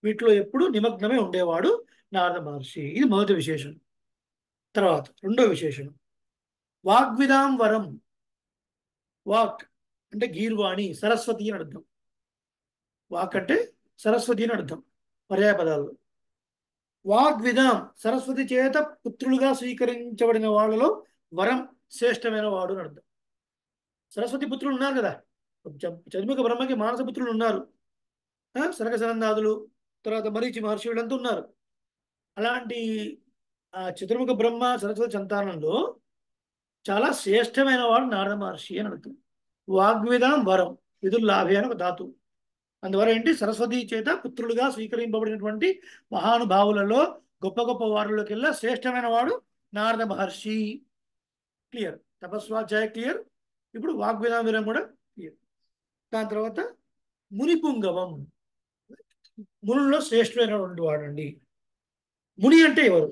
వీటిలో ఎప్పుడు నిమగ్నమే ఉండేవాడు నారద మహర్షి. ఇది మొదటి విశేషణం. తర్వాత రెండో విశేషణం వాగ్విదాం వరం. వాక్ అంటే గీర్వాణి, సరస్వతి అని అర్థం. వాక్ అంటే సరస్వతి అని అర్థం పర్యాయ పదాల్లో. వాగ్విదాం సరస్వతి చేత పుత్రులుగా స్వీకరించబడిన వాళ్ళలో వరం శ్రేష్టమైన వాడు అని అర్థం. సరస్వతి పుత్రులు ఉన్నారు కదా, చతుర్ముఖ బ్రహ్మకి మానస పుత్రులు ఉన్నారు, సనక సనందాదులు, తర్వాత మరీచి మహర్షి, వీళ్ళంతా ఉన్నారు. అలాంటి ఆ చతుర్ముఖ బ్రహ్మ సరస్వతి సంతానంలో చాలా శ్రేష్టమైన వాడు నారద మహర్షి అని అర్థం. వాగ్విదాం వరం, విదుర్లాభే అని ఒక ధాతు. అందువల్ల ఏంటి, సరస్వతి చేత పుత్రులుగా స్వీకరింపబడినటువంటి మహానుభావులలో గొప్ప గొప్ప వారిలోకెల్లా శ్రేష్టమైన వాడు నారద మహర్షి. క్లియర్. తపస్వాధ్యాయ క్లియర్. ఇప్పుడు వాగ్విదాం కూడా క్లియర్. దాని తర్వాత మునిపుంగవం, మునుల్లో శ్రేష్ఠమైనటువంటి వాడండి. ముని అంటే ఎవరు?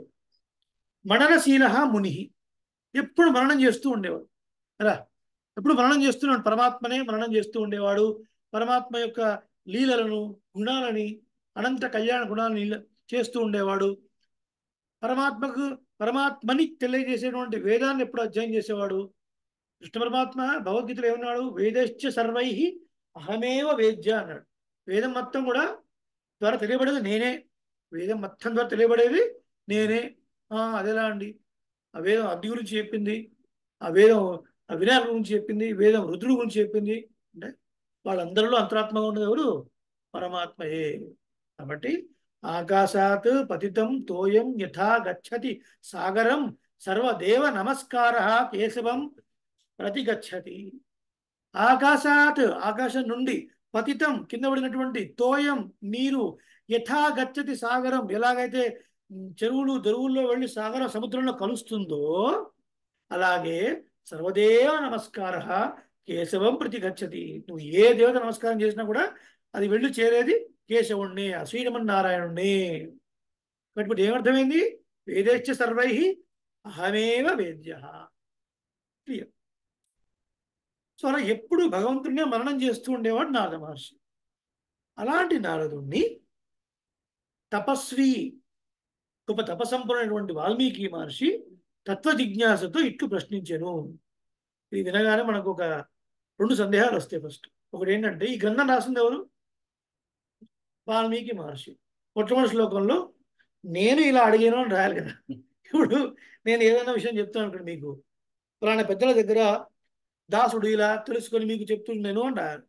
మననశీల ముని, ఎప్పుడు మననం చేస్తూ ఉండేవాడు కదా. ఎప్పుడు మననం చేస్తున్నాడు, పరమాత్మనే మననం చేస్తూ ఉండేవాడు. పరమాత్మ యొక్క లీలలను, గుణాలని, అనంత కళ్యాణ గుణాలని చేస్తూ ఉండేవాడు. పరమాత్మని తెలియజేసేటువంటి వేదాన్ని ఎప్పుడు అధ్యయనం చేసేవాడు. కృష్ణ పరమాత్మ భగవద్గీతలో ఏమన్నాడు? వేదశ్చ సర్వై అహమేవ వేద్య అన్నాడు. వేదం మొత్తం కూడా ద్వారా తెలియబడేది నేనే. వేదం మొత్తం ద్వారా తెలియబడేది నేనే. అదేలా అండి? ఆ వేదం అగ్ని గురించి చెప్పింది, ఆ వేదం ఆ వినాయకుడి గురించి చెప్పింది, వేదం రుద్రుడి గురించి చెప్పింది. అంటే వాళ్ళందరిలో అంతరాత్మగా ఉన్నది ఎవరు? పరమాత్మయే. కాబట్టి ఆకాశాత్ పతితం తోయం యథా గచ్చతి సాగరం సర్వదేవ నమస్కార కేశవం ప్రతిగచ్చతి. ఆకాశాత్, ఆకాశం నుండి, పతితం కింద పడినటువంటి, తోయం నీరు, యథా గచ్చతి సాగరం ఎలాగైతే చెరువులు దరువుల్లో వెళ్ళి సాగరం సముద్రంలో కలుస్తుందో అలాగే సర్వదేవ నమస్కార కేశవం ప్రతి గచ్చతి. నువ్వు ఏ దేవత నమస్కారం చేసినా కూడా అది వెళ్ళి చేరేది కేశవుణ్ణి, ఆ శ్రీమన్నారాయణుణ్ణి. కాబట్టి ఇప్పుడు ఏమర్థమైంది? వేదేశ్చ సర్వై అహమేవ వేద్య. క్లియర్. సో అలా ఎప్పుడు భగవంతుడినే మననం చేస్తూ ఉండేవాడు నారద మహర్షి. అలాంటి నారదుణ్ణి తపస్వి, గొప్ప తపసంపన్నటువంటి వాల్మీకి మహర్షి తత్వ జిజ్ఞాసతో ఇట్లు ప్రశ్నించెను. ఇది వినగానే మనకు ఒక రెండు సందేహాలు వస్తాయి. ఫస్ట్ ఒకటి ఏంటంటే, ఈ గ్రంథం రాసింది ఎవరు? వాల్మీకి మహర్షి. మొట్టమొదటి శ్లోకంలో నేను ఇలా అడిగాను అని రాయాలి కదా. ఇప్పుడు నేను ఏదైనా విషయం చెప్తాను అనుకోండి మీకు, ఫలానా పెద్దల దగ్గర దాసుడు ఇలా తెలుసుకొని మీకు చెప్తున్నాను అని రాయాలి.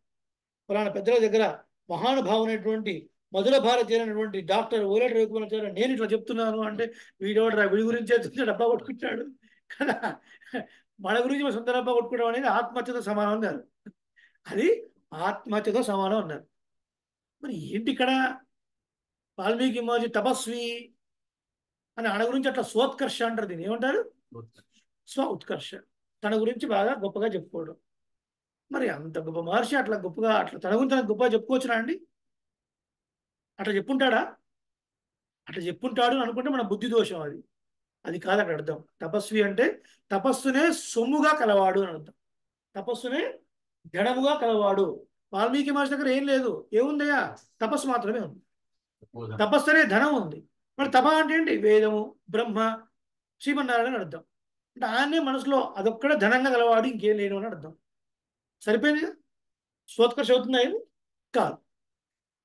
ఫలానా పెద్దల దగ్గర మహానుభావునైనటువంటి మధుర భారతి అయినటువంటి డాక్టర్ ఓలేటి రవికుమార్ నేను ఇట్లా చెప్తున్నాను అంటే, వీడోడు వీడి గురించి డబ్బా కొట్టుకుంటాడు కదా. మన గురించి మన సొంత డబ్బా కొట్టుకోవడం అనేది ఆత్మహత్యతో సమానం అన్నారు. అది ఆత్మహత్యతో సమానం అన్నారు. మరి ఏంటి ఇక్కడ? వాల్మీకి మహర్షి తపస్వి అని ఆయన గురించి అట్లా స్వోత్కర్ష అంటారు. దీన్ని ఏమంటారు? స్వ ఉత్కర్ష. తన గురించి బాగా గొప్పగా చెప్పుకోవడం. మరి అంత గొప్ప మహర్షి అట్లా గొప్పగా, అట్లా తన గురించి తనకు గొప్పగా చెప్పుకోవచ్చునా అండి? అట్లా చెప్పుంటాడా? అట్లా చెప్పుంటాడు అనుకుంటే మన బుద్ధి దోషం అది. అది కాదు అక్కడ అర్థం. తపస్వి అంటే తపస్సునే సొమ్ముగా కలవాడు అని అర్థం. తపస్సునే ఘనముగా కలవాడు. వాల్మీకి మహర్షి దగ్గర ఏం లేదు. ఏముందయ్యా? తపస్సు మాత్రమే ఉంది. తపస్సు అనే ధనం ఉంది. మరి తప అంటే ఏంటి? వేదము, బ్రహ్మ, శ్రీమన్నారాయణ అర్థం. అంటే ఆయన్నే మనసులో అదొక్కడే ధనంగా గలవాడు, ఇంకేం లేను అని అర్థం. సరిపోయింది. స్వోత్కర్ష అవుతుందా? ఇది కాదు.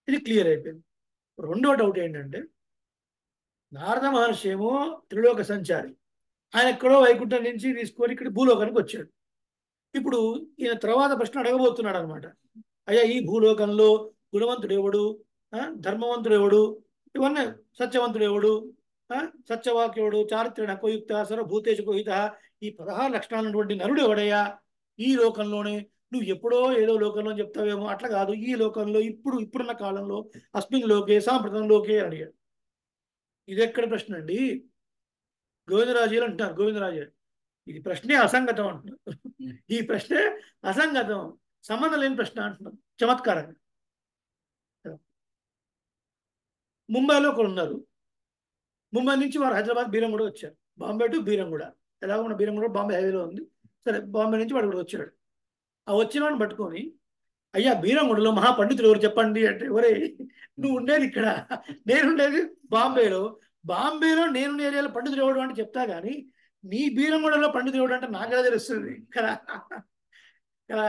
ఇది క్లియర్ అయిపోయింది. రెండో డౌట్ ఏంటంటే, నారద మహర్షి ఏమో త్రిలోక సంచారి. ఆయన ఎక్కడో వైకుంఠం నుంచి తీసుకొని ఇక్కడ భూలోకానికి వచ్చాడు. ఇప్పుడు ఈయన తర్వాత ప్రశ్న అడగబోతున్నాడు అనమాట. అయ్యా, ఈ భూలోకంలో గుణవంతుడు ఎవడు, ధర్మవంతుడు ఎవడు, ఇవన్నీ సత్యవంతుడు ఎవడు, సత్యవాక్యుడు, చారిత్రణ కోయుక్త, సర్వభూతేషు కోహిత, ఈ 16 లక్షణాలటువంటి నరుడు ఎవడయ్యా? ఈ లోకంలోనే. నువ్వు ఎప్పుడో ఏదో లోకంలో చెప్తావేమో, అట్లా కాదు, ఈ లోకంలో ఇప్పుడున్న కాలంలో అస్మిన్ లోకే సాంప్రతం లోకే అడిగాడు. ఇది ఎక్కడ ప్రశ్న అండి? గోవిందరాజులు అంటున్నారు. గోవిందరాజు ఇది ప్రశ్నే అసంగతం అంటున్నారు. ఈ ప్రశ్నే అసంగతం, సంబంధం లేని ప్రశ్న అంటున్నారు చమత్కారంగా. ముంబైలో ఒకరు ఉన్నారు. ముంబై నుంచి వారు హైదరాబాద్ బీరంగూడ వచ్చారు. బాంబే టు బీరంగూడ. ఎలాగో ఉన్న బీరంగూడ బాంబే హైవేలో ఉంది. సరే, బాంబే నుంచి వాడు కూడా వచ్చాడు. ఆ వచ్చిన వాడిని పట్టుకొని, అయ్యా బీరంగూడలో మహాపండితులు ఎవరు చెప్పండి అంటే, ఎవరే నువ్వు ఉండేది ఇక్కడ, నేనుండేది బాంబేలో. బాంబేలో నేను ఏరియాలో పండితులు ఎవడు అంటే చెప్తా కానీ, నీ బీరంగూడలో పండితులు ఎవడు అంటే నాకెలా తెలుస్తుంది కదా కదా.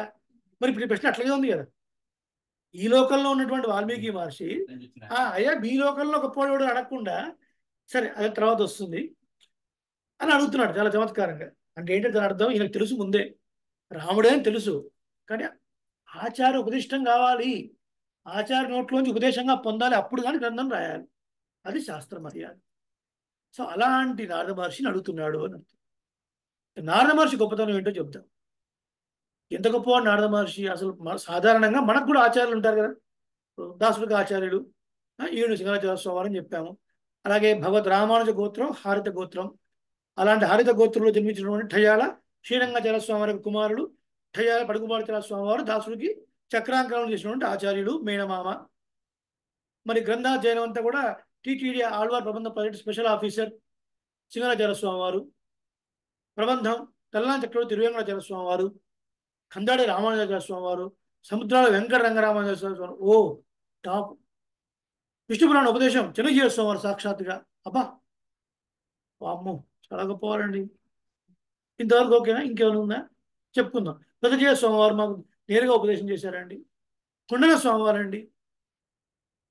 మరి ఇప్పుడు ఈ ప్రశ్న అట్లాగే ఉంది కదా. ఈ లోకంలో ఉన్నటువంటి వాల్మీకి మహర్షి అయ్యా ఈ లోకంలో గొప్పవాడు అడగకుండా, సరే అది తర్వాత వస్తుంది అని అడుగుతున్నాడు చాలా చమత్కారంగా. అంటే ఏంటంటే దాని అర్థం, ఈయనకు తెలుసు ముందే రాముడే అని తెలుసు, కానీ ఆచార ఉపదిష్టం కావాలి, ఆచార నోట్లోంచి ఉపదేశంగా పొందాలి, అప్పుడు కానీ గ్రంథం రాయాలి. అది శాస్త్ర మర్యాద. సో అలాంటి నారద మహర్షిని అడుగుతున్నాడు అని అర్థం. నారద మహర్షి గొప్పతనం ఏంటో చెప్తాం. ఎంత గొప్పవాడు నారద మహర్షి అసలు. సాధారణంగా మనకు కూడా ఆచార్యులు ఉంటారు కదా. దాసుడికి ఆచార్యుడు ఈయన సింగరాచార్య స్వామి అని చెప్పాము. అలాగే భగవద్ రామానుజ గోత్రం హారిత గోత్రం. అలాంటి హారిత గోత్రంలో జన్మించినటువంటి ఠయాల శ్రీరంగాచార్య స్వామి వారి కుమారుడు ఠయాల పడుగుబాటాచార్య స్వామి వారు దాసుడికి చక్రాంకనం చేసినటువంటి ఆచార్యుడు, మేనమామ. మరి గ్రంథాధ్యయనం అంతా కూడా TTD Alvar Prabandha project special officer Singaracharya Swami వారు. ప్రబంధం కల్లాం చక్రవర్తి తిరువేంకటాచార్య స్వామి వారు, కందాడి రామానుజాచార్య స్వామి వారు, సముద్రాల వెంకట రంగరామానుజాచార్య స్వామి వారు. ఓ టాప్. విష్ణు పురాణ ఉపదేశం చిన్నజీవ స్వామి వారు సాక్షాత్తుగా. అబ్బా, అమ్మో, చాలా గొప్పవారండి. ఇంతవరకు ఓకేనా? ఇంకేమైనా ఉందా? చెప్పుకుందాం. పెద్దజీవ స్వామివారు మాకు నేరుగా ఉపదేశం చేశారండి. కొండల స్వామివారండి,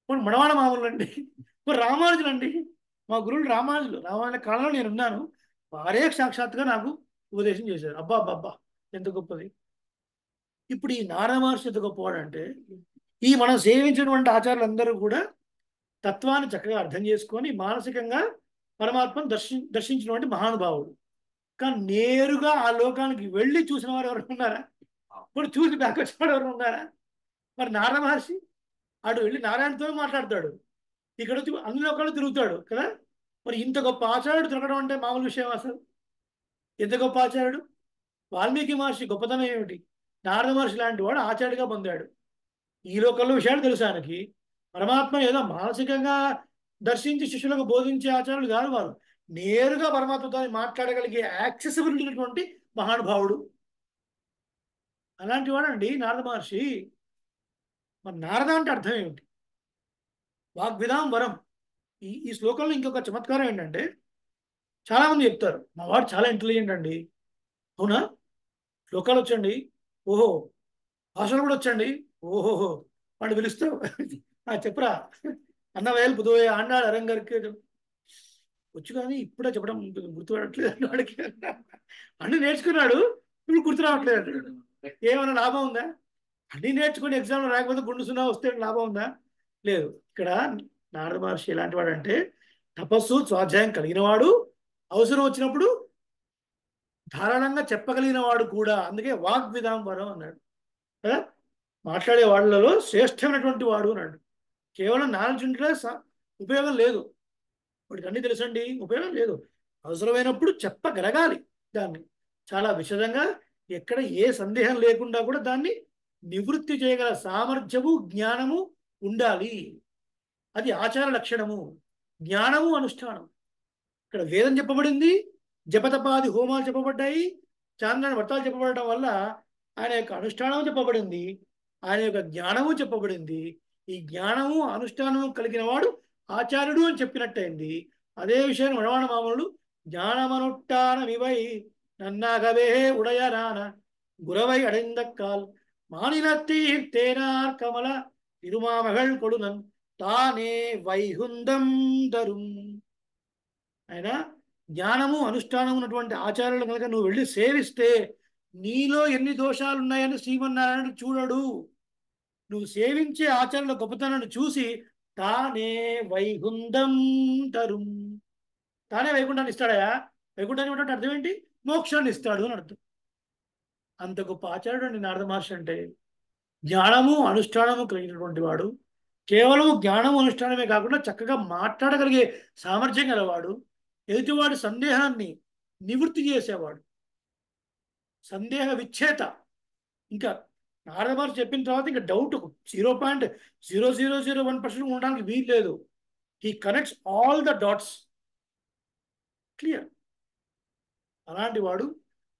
ఇప్పుడు మడవాడ మామూలు అండి, ఇప్పుడు రామానుజులు అండి. మా గురువులు రామానుజులు. రామానుజుల కాలంలో నేను ఉన్నాను, వారే సాక్షాత్తుగా నాకు ఉపదేశం చేశారు. అబ్బా అబ్బా, ఎంత గొప్పది. ఇప్పుడు ఈ నారద మహర్షి ఎంత గొప్పవాడు అంటే, ఈ మనం సేవించినటువంటి ఆచార్యులందరూ కూడా తత్వాన్ని చక్కగా అర్థం చేసుకొని మానసికంగా పరమాత్మను దర్శించినటువంటి మహానుభావుడు. కానీ నేరుగా ఆ లోకానికి వెళ్ళి చూసిన వారు ఎవరు ఉన్నారా? ఇప్పుడు చూసి బ్యాక్ వచ్చిన వాడు ఎవరు ఉన్నారా? మరి నారద మహర్షి అటు వెళ్ళి నారాయణతో మాట్లాడతాడు, ఇక్కడ వచ్చి అన్ని లోకాలు తిరుగుతాడు కదా. మరి ఇంత గొప్ప ఆచార్యుడు తిరగడం అంటే మామూలు విషయం అసలు. ఎంత గొప్ప ఆచార్యుడు! వాల్మీకి మహర్షి గొప్పతనం ఏమిటి? నారద మహర్షి లాంటి వాడు ఆచార్యుడిగా పొందాడు. ఈ లోకంలో విషయాలు తెలుసు ఆయనకి, పరమాత్మ ఏదో మానసికంగా దర్శించి శిష్యులకు బోధించే ఆచార్యులు కాదు వారు. నేరుగా పరమాత్మతో మాట్లాడగలిగే యాక్సెసిబిలిటీ ఉన్నటువంటి మహానుభావుడు. అలాంటి వాడండి నారద మహర్షి. మరి నారద అంటే అర్థం ఏమిటి? వాగ్విదాం వరం. ఈ శ్లోకంలో ఇంకొక చమత్కారం ఏంటంటే, చాలా మంది చెప్తారు మా వాడు చాలా ఇంటెలిజెంట్ అండి. అవునా? శ్లోకాలు వచ్చండి, ఓహో. భాషలు కూడా వచ్చండి, ఓహోహో. వాడు పిలుస్తావు చెప్పురా అన్న వేలు పుదువే ఆండాడు అరంగరికి వచ్చు, కానీ ఇప్పుడే చెప్పడం గుర్తుపడట్లేదు అని వాడికి. అన్ని నేర్చుకున్నాడు, ఇప్పుడు గుర్తు రావట్లేదు అంటాడు. ఏమైనా లాభం ఉందా? అన్ని నేర్చుకుని ఎగ్జామ్లో రాకపోతే గుండు సున్నా వస్తే లాభం ఉందా? లేదు. ఇక్కడ నారద మహర్షి ఎలాంటి వాడు అంటే, తపస్సు స్వాధ్యాయం కలిగిన వాడు, అవసరం వచ్చినప్పుడు ధారాళంగా చెప్పగలిగిన వాడు కూడా. అందుకే వాగ్విదాం వరం అన్నాడు కదా. మాట్లాడే వాళ్ళలో శ్రేష్టమైనటువంటి వాడు అన్నాడు. కేవలం నాలెడ్జ్ ఉంటే ఉపయోగం లేదు. వాడికి అన్నీ తెలుసండి, ఉపయోగం లేదు. అవసరమైనప్పుడు చెప్పగలగాలి దాన్ని చాలా విశదంగా, ఎక్కడ ఏ సందేహం లేకుండా కూడా దాన్ని నివృత్తి చేయగల సామర్థ్యము జ్ఞానము ఉండాలి. అది ఆచార లక్షణము. జ్ఞానము అనుష్ఠానం. ఇక్కడ వేదం చెప్పబడింది, జపతపాది హోమాలు చెప్పబడ్డాయి, చాంద్రాయణ వ్రతాలు చెప్పబడటం వల్ల ఆయన యొక్క అనుష్ఠానం చెప్పబడింది, ఆయన యొక్క జ్ఞానము చెప్పబడింది. ఈ జ్ఞానము అనుష్ఠానము కలిగిన వాడు ఆచార్యుడు అని చెప్పినట్టయింది. అదే విషయాన్ని మనవాణ మామూలు జ్ఞానమనుష్ఠానమివై నన్నాగవే ఉడయరాన గురవై అடைந்தக்கால் மாநிலத்தீர் தேனார் கமல திருமாமகள் கொடுனன் తానే వైహుందం దరుం. ఆయన జ్ఞానము అనుష్ఠానము ఉన్నటువంటి ఆచార్యులు కనుక నువ్వు వెళ్ళి సేవిస్తే నీలో ఎన్ని దోషాలు ఉన్నాయని శ్రీమన్నారాయణుడు చూడడు. నువ్వు సేవించే ఆచరణ గొప్పతనాన్ని చూసి తానే వైకుంఠం తరుం. తానే వైకుంఠాన్ని ఇస్తాడయా. వైకుంఠాన్ని ఇవ్వడం అర్థం ఏంటి? మోక్షాన్ని ఇస్తాడు అని అర్థం. అంత గొప్ప ఆచార్యుడు అండి నారద మహర్షి అంటే. జ్ఞానము అనుష్ఠానము కలిగినటువంటి వాడు. కేవలం జ్ఞానము అనుష్ఠానమే కాకుండా చక్కగా మాట్లాడగలిగే సామర్థ్యం గలవాడు. ఎదుటివాడి సందేహాన్ని నివృత్తి చేసేవాడు, సందేహ విచ్ఛేద. ఇంకా నారద మహర్షి చెప్పిన తర్వాత ఇంకా డౌట్ 0.0001% ఉండడానికి వీలు లేదు. He connects all the dots. Clear. అలాంటి వాడు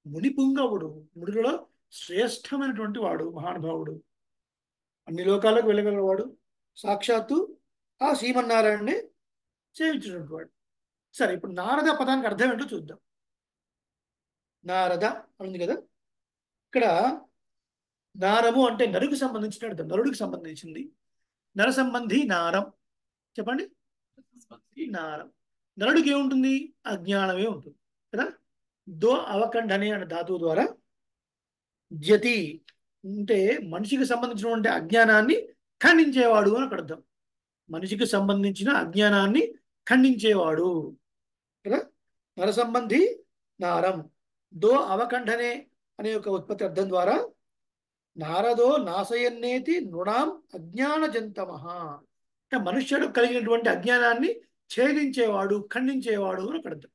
మునిపుంగవుడు, ముడిలో శ్రేష్టమైనటువంటి వాడు, మహానుభావుడు, అన్ని లోకాలకు వెళ్ళగలవాడు, సాక్షాత్తు ఆ శ్రీమన్నారాయణని సేవించినటువంటి వాడు. సరే, ఇప్పుడు నారద పదానికి అర్థం ఏంటో చూద్దాం. నారద ఉంది కదా, ఇక్కడ నారము అంటే నరుకు సంబంధించిన అర్థం, నరుడికి సంబంధించింది. నర సంబంధి నారం. చెప్పండి. నారం. నరుడికి ఏముంటుంది? అజ్ఞానమే ఉంటుంది కదా. దో అవకంఠనే అనే ధాతువు ద్వారా జతి అంటే మనిషికి సంబంధించినటువంటి అజ్ఞానాన్ని ఖండించేవాడు అని అర్థం. మనిషికి సంబంధించిన అజ్ఞానాన్ని ఖండించేవాడు కదా. నర సంబంధి నారం. దో అవకంఠనే అనే ఒక ఉత్పత్తి అర్థం ద్వారా నారదో నాశయన్నేతి నృణాం అజ్ఞాన జంతమః అంటే మనుష్యుడు కలిగినటువంటి అజ్ఞానాన్ని ఛేదించేవాడు, ఖండించేవాడు అని ఒక అర్థం.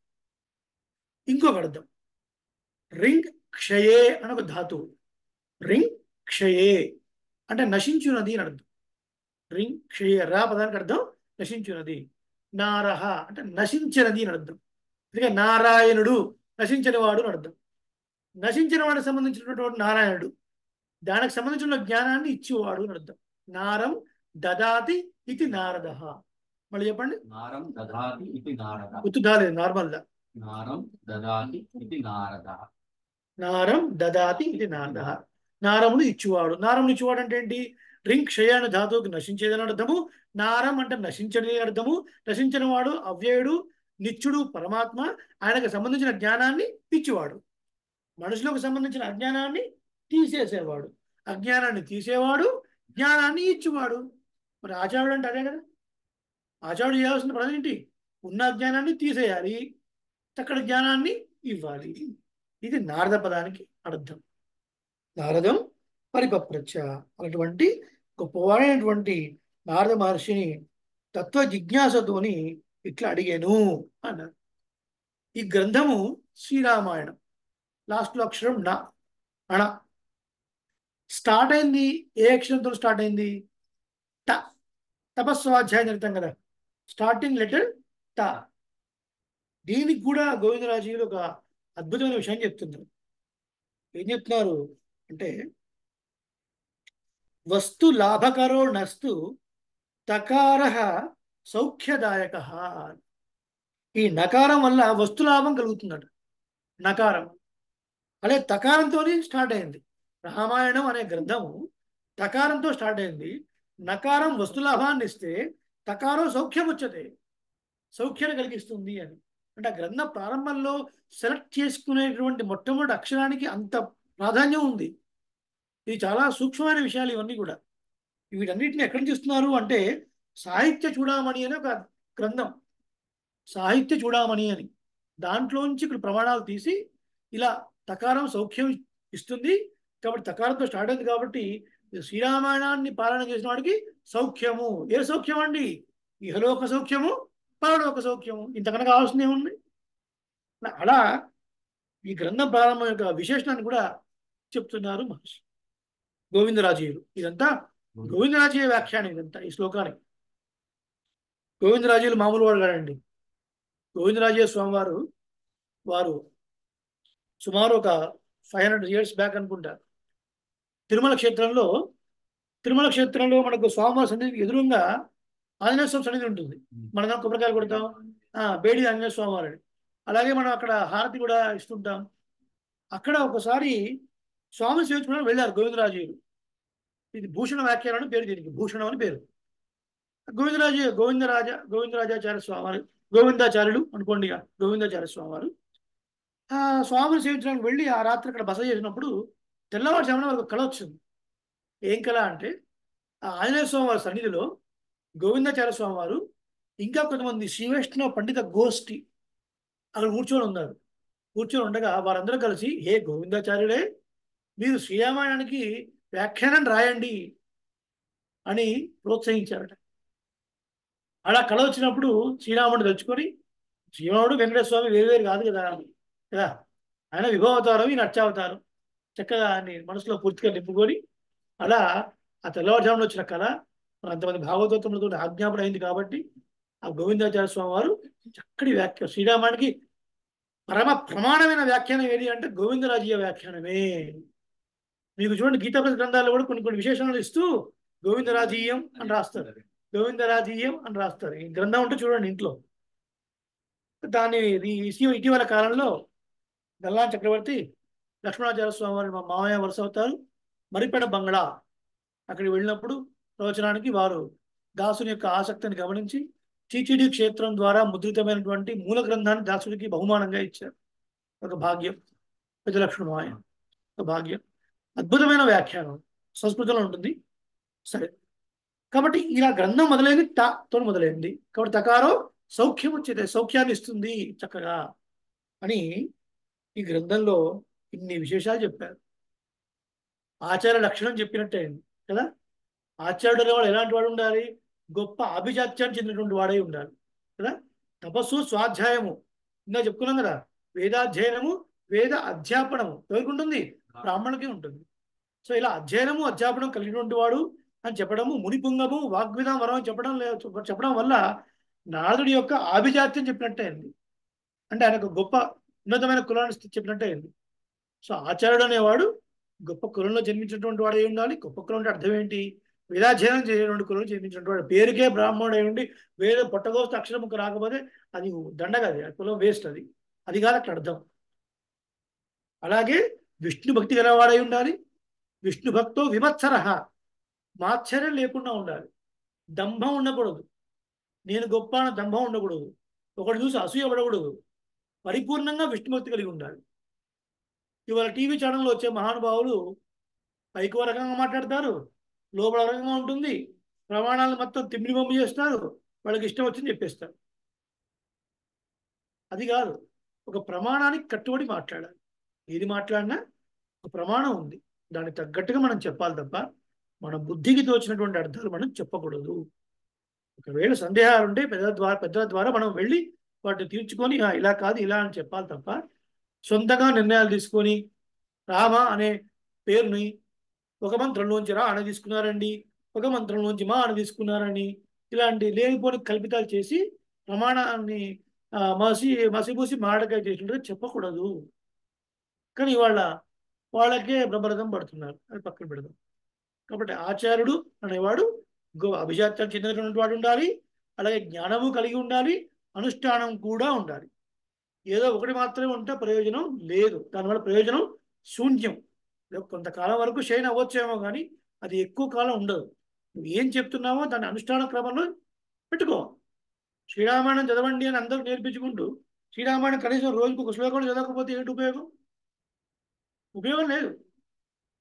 ఇంకొక అర్థం రింగ్ క్షయే అని ఒక ధాతువు. రింగ్ క్షయే అంటే నశించున్నది అని అర్థం. రింగ్ క్షయ రా పదానికి అర్థం నశించున్నది. నారహ అంటే నశించినది అని అర్థం. అందుకే నారాయణుడు నశించిన వాడు అని అర్థం. నశించిన వాడికి సంబంధించినటువంటి నారాయణుడు, దానికి సంబంధించిన జ్ఞానాన్ని ఇచ్చేవాడు అని అర్థం. నారం దదాతి ఇది నారద. మళ్ళీ చెప్పండి. నారం దదాతి ఇది నారద. ఉత్తుదాలేదు, నార్మల్ దా. నారం దదాతి ఇది నారద. నారం దదాతి ఇది నారద. నారమును ఇచ్చువాడు. నారమును ఇచ్చువాడు అంటే ఏంటి? రింగ్ క్షయ అనే ధాతువుకి నశించేదని అర్థము. నారం అంటే నశించని అర్థము. నశించిన వాడు అవ్యయుడు, నిత్యుడు, పరమాత్మ. ఆయనకు సంబంధించిన జ్ఞానాన్ని ఇచ్చేవాడు. మనుషులకు సంబంధించిన అజ్ఞానాన్ని తీసేసేవాడు. అజ్ఞానాన్ని తీసేవాడు, జ్ఞానాన్ని ఇచ్చేవాడు. మరి ఆచార్యుడు అంటే అదే కదా. ఆచార్యుడు చేయాల్సిన పని ఏంటి? ఉన్న అజ్ఞానాన్ని తీసేయాలి, చక్కటి జ్ఞానాన్ని ఇవ్వాలి. ఇది నారద పదానికి అర్థం. నారదం పరిపప్రచ్చ అటువంటి గొప్పవాడైనటువంటి నారద మహర్షిని తత్వ జిజ్ఞాసతోని ఇట్లా అడిగాను అన్నారు. ఈ గ్రంథము శ్రీరామాయణం. లాస్ట్లో అక్షరం నా, అణ. స్టార్ట్ అయింది ఏ అక్షరంతో స్టార్ట్ అయింది? ట. తపస్వాధ్యాయ నిరతం కదా, స్టార్టింగ్ లెటర్ తా. దీనికి కూడా గోవిందరాజులు ఒక అద్భుతమైన విషయం చెప్తున్నారు. ఏం చెప్తున్నారు అంటే, వస్తు లాభకరో నస్తు తకార సౌఖ్యదాయక. ఈ నకారం వల్ల వస్తు లాభం కలుగుతుందట. నకారం అదే తకారంతో స్టార్ట్ అయింది. రామాయణం అనే గ్రంథము తకారంతో స్టార్ట్ అయింది. నకారం వస్తులాభాన్ని ఇస్తే తకారం సౌఖ్యం వచ్చేది, సౌఖ్యాన్ని కలిగిస్తుంది అని. అంటే ఆ గ్రంథ ప్రారంభంలో సెలెక్ట్ చేసుకునేటువంటి మొట్టమొదటి అక్షరానికి అంత ప్రాధాన్యం ఉంది. ఇది చాలా సూక్ష్మమైన విషయాలు ఇవన్నీ కూడా. వీటన్నిటిని ఎక్కడి నుంచి ఇస్తున్నారు అంటే, సాహిత్య చూడామణి అని ఒక గ్రంథం, సాహిత్య చూడామణి అని, దాంట్లోంచి ఇక్కడ ప్రమాణాలు తీసి ఇలా తకారం సౌఖ్యం ఇస్తుంది కాబట్టి తకారంతో స్టార్ట్ అయింది కాబట్టి శ్రీరామాయణాన్ని పాలన చేసిన వాడికి సౌఖ్యము. ఏ సౌఖ్యం అండి? ఇహలోక సౌఖ్యము, పరలోక సౌఖ్యము. ఇంతకన్నా కావాల్సింది ఏముంది? అలా ఈ గ్రంథం ప్రారంభం యొక్క విశేషణాన్ని కూడా చెప్తున్నారు మహర్షి గోవిందరాజీయులు. ఇదంతా గోవిందరాజీయ వ్యాఖ్యానం. ఇదంతా ఈ శ్లోకానికి. గోవిందరాజీయులు మామూలు వాడు కాదండి. గోవిందరాజీయ స్వామి వారు సుమారు ఒక 500 years బ్యాక్ అనుకుంటా, తిరుమల క్షేత్రంలో మనకు స్వామివారి సన్నిధికి ఎదురుగా ఆంజనేయ స్వామి సన్నిధి ఉంటుంది. మనం కొబ్బరికాయలు కొడతాం, బేడి ఆంజనేయ స్వామి వారిని. అలాగే మనం అక్కడ హారతి కూడా ఇస్తుంటాం. అక్కడ ఒకసారి స్వామి సేవించుకోవడానికి వెళ్ళారు గోవిందరాజీయులు. ఇది భూషణ వ్యాఖ్యానం అని పేరు, దీనికి భూషణం అని పేరు. గోవిందరాజాచార్య స్వామి వారు, గోవిందాచార్యులు అనుకోండి, గోవిందాచార్య స్వామి వారు స్వామిని సేవించడానికి వెళ్ళి ఆ రాత్రి అక్కడ బస చేసినప్పుడు తెల్లవారుజామున వాళ్ళకి కళ వచ్చింది. ఏం కళ అంటే, ఆ ఆంజనేయ స్వామి వారి సన్నిధిలో గోవిందాచార్య స్వామి వారు ఇంకా కొంతమంది శ్రీ వైష్ణవ పండిత గోష్ఠి అక్కడ కూర్చొని ఉన్నారు. కూర్చొని ఉండగా వారందరూ కలిసి, హే గోవిందాచార్యులే, మీరు శ్రీరామాయణానికి వ్యాఖ్యానం రాయండి అని ప్రోత్సహించారట. అలా కళ వచ్చినప్పుడు శ్రీరాముడు తలుచుకొని, శ్రీరాముడు వెంకటేశ్వర స్వామి వేరు కాదు కదా, ఆయన విభవావతారం, ఈయన అర్చావతారం, చక్కగా అని మనసులో పూర్తిగా నింపుకొని, అలా ఆ తెల్లవారుజామున వచ్చిన కళ అంతమంది భాగవతోత్తములతో ఆజ్ఞాపన అయింది కాబట్టి ఆ గోవిందాచార్య స్వామి వారు చక్కటి వ్యాఖ్య, శ్రీరామానికి పరమ ప్రమాణమైన వ్యాఖ్యానం ఏది అంటే గోవిందరాజీయ వ్యాఖ్యానమే. మీకు చూడండి, గీతాప్రతి గ్రంథాల్లో కూడా కొన్ని విశేషణాలు ఇస్తూ గోవిందరాజీయం అని రాస్తారు, గోవిందరాజీయం అని రాస్తారు. ఈ గ్రంథం ఉంటే చూడండి ఇంట్లో. దాన్ని ఇటీవల కాలంలో గల్లా చక్రవర్తి లక్ష్మణాచార్య స్వామి వారి మా మామయ్య వరుస అవుతారు, మరిపెడ బంగ్లా అక్కడికి వెళ్ళినప్పుడు ప్రవచనానికి వారు దాసుని యొక్క ఆసక్తిని గమనించి టీటీడీ క్షేత్రం ద్వారా ముద్రితమైనటువంటి మూల గ్రంథాన్ని దాసుడికి బహుమానంగా ఇచ్చారు. ఒక భాగ్యం, పెద్దలక్ష్మణ మామయ్య, ఒక భాగ్యం. అద్భుతమైన వ్యాఖ్యానం, సంస్కృతంలో ఉంటుంది. సరే, కాబట్టి ఇలా గ్రంథం మొదలైంది తో మొదలైంది కాబట్టి తకారో సౌఖ్యం వచ్చేది, సౌఖ్యాన్ని ఇస్తుంది చక్కగా అని ఈ గ్రంథంలో ఇన్ని విశేషాలు చెప్పారు. ఆచార లక్షణం చెప్పినట్టే కదా. ఆచార్యుడు అనేవాడు ఎలాంటి వాడు ఉండాలి? గొప్ప అభిజాత్యాన్ని చెందినటువంటి వాడై ఉండాలి కదా. తపస్సు, స్వాధ్యాయము ఇంకా చెప్పుకున్నాం కదా. వేదాధ్యయనము, వేద అధ్యాపనము ఎవరికి ఉంటుంది? బ్రాహ్మణులకే ఉంటుంది. సో ఇలా అధ్యయనము అధ్యాపనం కలిగినటువంటి వాడు అని చెప్పడము, మునిపుంగము వాగ్విధం వరం చెప్పడం వల్ల నారదుడి యొక్క ఆభిజాత్యం చెప్పినట్టే అయింది. అంటే ఆయనకు గొప్ప ఉన్నతమైన కులాన్ని చెప్పినట్టే అయింది. సో ఆచార్యుడు అనేవాడు గొప్ప కులంలో జన్మించినటువంటి వాడు అయి ఉండాలి. గొప్ప కులం అంటే అర్థం ఏంటి? వేదాధ్యయనం చేయనటువంటి కులంలో జన్మించినటువంటి వాడు. పేరుకే బ్రాహ్మణుడు అయి ఉండి వేద పొట్టగోస్తు అక్షరముకు రాకపోతే అది దండగా, అది ఆ కులం వేస్ట్, అది కాదు అట్లా అర్థం. అలాగే విష్ణు భక్తి గలవాడై ఉండాలి. విష్ణు భక్తో విమత్సర, మాత్సర్యం లేకుండా ఉండాలి. దంభం ఉండకూడదు, నేను గొప్ప అన్న దంభం ఉండకూడదు, ఒకటి చూసి అసూయ పడకూడదు. పరిపూర్ణంగా విష్ణుభక్తి కలిగి ఉండాలి. ఇవాళ టీవీ ఛానల్లో వచ్చే మహానుభావులు పైకి ఒక రకంగా మాట్లాడతారు, లోపల రకంగా ఉంటుంది, ప్రమాణాలు మొత్తం తిమ్మిడి బొమ్మ చేస్తారు, వాళ్ళకి ఇష్టం వచ్చింది చెప్పేస్తారు. అది కాదు, ఒక ప్రమాణానికి కట్టుబడి మాట్లాడాలి. ఏది మాట్లాడినా ఒక ప్రమాణం ఉంది, దానికి తగ్గట్టుగా మనం చెప్పాలి తప్ప మన బుద్ధికి తోచినటువంటి అర్థాలు మనం చెప్పకూడదు. ఒకవేళ సందేహాలు ఉంటే పెద్దల ద్వారా మనం వెళ్ళి వాటిని తీర్చుకొని ఇలా కాదు ఇలా అని చెప్పాలి తప్ప సొంతంగా నిర్ణయాలు తీసుకొని రామ అనే పేరుని ఒక మంత్రంలోంచి రా అని తీసుకున్నారండి, ఒక మంత్రంలోంచి మా అని తీసుకున్నారని ఇలాంటి లేనిపోని కల్పితాలు చేసి ప్రమాణాన్ని మసిబూసి మాడకాయ చేసినట్టుగా చెప్పకూడదు. కానీ ఇవాళ వాళ్ళకే బ్రహ్మరథం పడుతున్నారు. అది పక్కన పెడదాం. కాబట్టి ఆచార్యుడు అనేవాడు అభిజాత్యానికి చెందినటువంటి వాడు ఉండాలి, అలాగే జ్ఞానము కలిగి ఉండాలి, అనుష్ఠానం కూడా ఉండాలి. ఏదో ఒకటి మాత్రమే ఉంటే ప్రయోజనం లేదు. దానివల్ల ప్రయోజనం శూన్యం. కొంతకాలం వరకు షైన్ అవ్వచ్చేమో కానీ అది ఎక్కువ కాలం ఉండదు. నువ్వు ఏం చెప్తున్నావో దాని అనుష్ఠాన క్రమంలో పెట్టుకో. శ్రీరామాయణం చదవండి అని అందరూ నేర్పించుకుంటూ శ్రీరామాయణం కనీసం రోజుకు ఒక శ్లోకం చదవకపోతే ఏంటి ఉపయోగం? ఉపయోగం లేదు.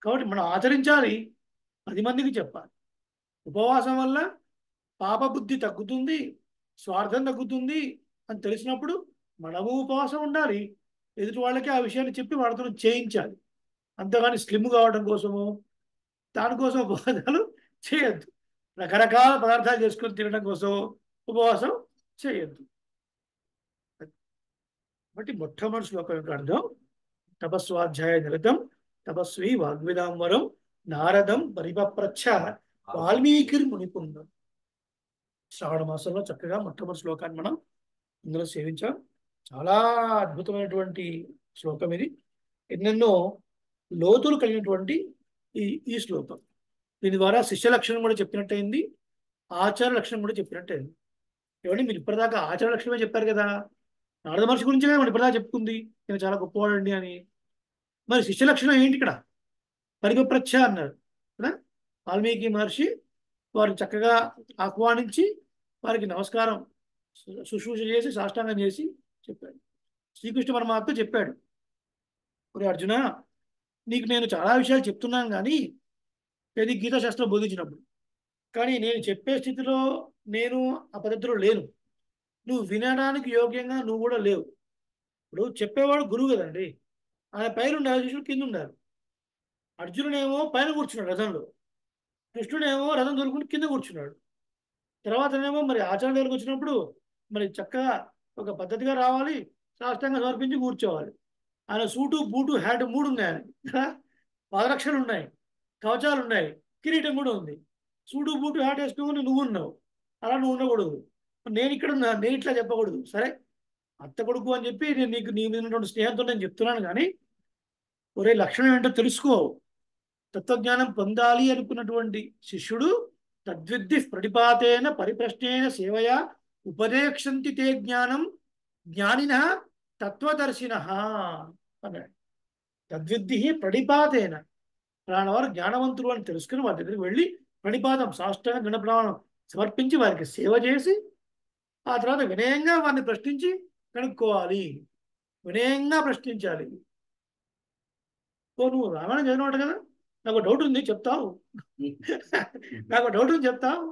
కాబట్టి మనం ఆచరించాలి, 10 మందికి చెప్పాలి. ఉపవాసం వల్ల పాపబుద్ధి తగ్గుతుంది, స్వార్థం తగ్గుతుంది అని తెలిసినప్పుడు మనము ఉపవాసం ఉండాలి. ఎదుటి వాళ్ళకి ఆ విషయాన్ని చెప్పి వాళ్ళతో చేయించాలి. అంతేగాని స్లిమ్ కావడం కోసము దానికోసం ఉపవాసాలు చేయొద్దు. రకరకాల పదార్థాలు చేసుకొని తినడం కోసం ఉపవాసం చేయొద్దు. కాబట్టి మొట్టమొదటి శ్లోకం యొక్క అర్థం తపస్వాధ్యాయ నిరతం తపస్వి వాగ్విదాంబరం నారదం పరిపప్రచ్ఛ వాల్మీకిర్ మునిపుండం. శ్రావణ మాసంలో చక్కగా మొట్టమొదటి శ్లోకాన్ని మనం ఇందులో సేవించాం. చాలా అద్భుతమైనటువంటి శ్లోకం ఇది. ఎన్నెన్నో లోతులు కలిగినటువంటి ఈ శ్లోకం. దీని ద్వారా శిష్య లక్షణం కూడా చెప్పినట్టయింది, ఆచార లక్షణం కూడా చెప్పినట్టయింది. ఏమంటే మీరు ఇప్పటిదాకా ఆచార లక్షణమే చెప్పారు కదా, నారద మహర్షి గురించే మనం ఇప్పటిదాకా చెప్పుకుంది నేను చాలా గొప్పవాడండి అని. మరి శిష్య లక్షణం ఏంటి ఇక్కడ? పరిపప్రచ్ఛ అన్నారు కదా. వాల్మీకి మహర్షి వారిని చక్కగా ఆహ్వానించి వారికి నమస్కారం శుశ్రూష చేసి సాష్టాంగం చేసి చెప్పాడు. శ్రీకృష్ణ పరమాత్మ చెప్పాడు, ఒరే అర్జున, నీకు నేను చాలా విషయాలు చెప్తున్నాను కానీ ఇది గీతాశాస్త్రం బోధించినప్పుడు, కానీ నేను చెప్పే స్థితిలో నేను ఆ పద్ధతిలో లేను. నువ్వు వినడానికి యోగ్యంగా నువ్వు కూడా లేవు. ఇప్పుడు చెప్పేవాడు గురువు కదండి, ఆయన పైన ఉండాలి, శిష్యుడు కింద ఉండాలి. అర్జునుడేమో పైన కూర్చున్నాడు రథంలో, కృష్ణుడేమో రథం దొరుకుని కింద కూర్చున్నాడు. తర్వాతనేమో మరి ఆచార్య దగ్గరికి వచ్చినప్పుడు మరి చక్కగా ఒక పద్ధతిగా రావాలి, సాష్టాంగం సమర్పించి కూర్చోవాలి. ఆయన సూటు బూటు హ్యాట్ 3 ఉన్నాయి, ఆయన పాదరక్షలు ఉన్నాయి, కవచాలు ఉన్నాయి, కిరీటం కూడా ఉంది. సూటు బూటు హ్యాట్ వేసుకుని నువ్వు ఉన్నావు, అలా నువ్వు ఉండకూడదు. నేను ఇక్కడ ఉన్నా, నేను ఇట్లా చెప్పకూడదు. సరే అత్త కొడుకు అని చెప్పి నేను నీకు నీ మీద ఉన్నటువంటి స్నేహంతో నేను చెప్తున్నాను కానీ ఒరే లక్షణం ఏంటో తెలుసుకో. తత్వజ్ఞానం పొందాలి అనుకున్నటువంటి శిష్యుడు తద్విద్ధి ప్రతిపాతేన పరిప్రశ్నేన సేవయా ఉపదేక్షంతి తే జ్ఞానం జ్ఞానిన తత్వదర్శిన అన్నాడు. తద్విద్ధి ప్రణిపాతేన, వారు జ్ఞానవంతులు అని తెలుసుకుని వారి దగ్గరికి వెళ్ళి ప్రణిపాతం సాష్టాంగ దండప్రమాణం సమర్పించి వారికి సేవ చేసి ఆ తర్వాత వినయంగా వారిని ప్రశ్నించి కనుక్కోవాలి. వినయంగా ప్రశ్నించాలి. ఓ నువ్వు రామాయణం చదివినవాడు కదా, నాకు డౌట్ ఉంది చెప్తావు, నాకు డౌట్ ఉంది చెప్తావు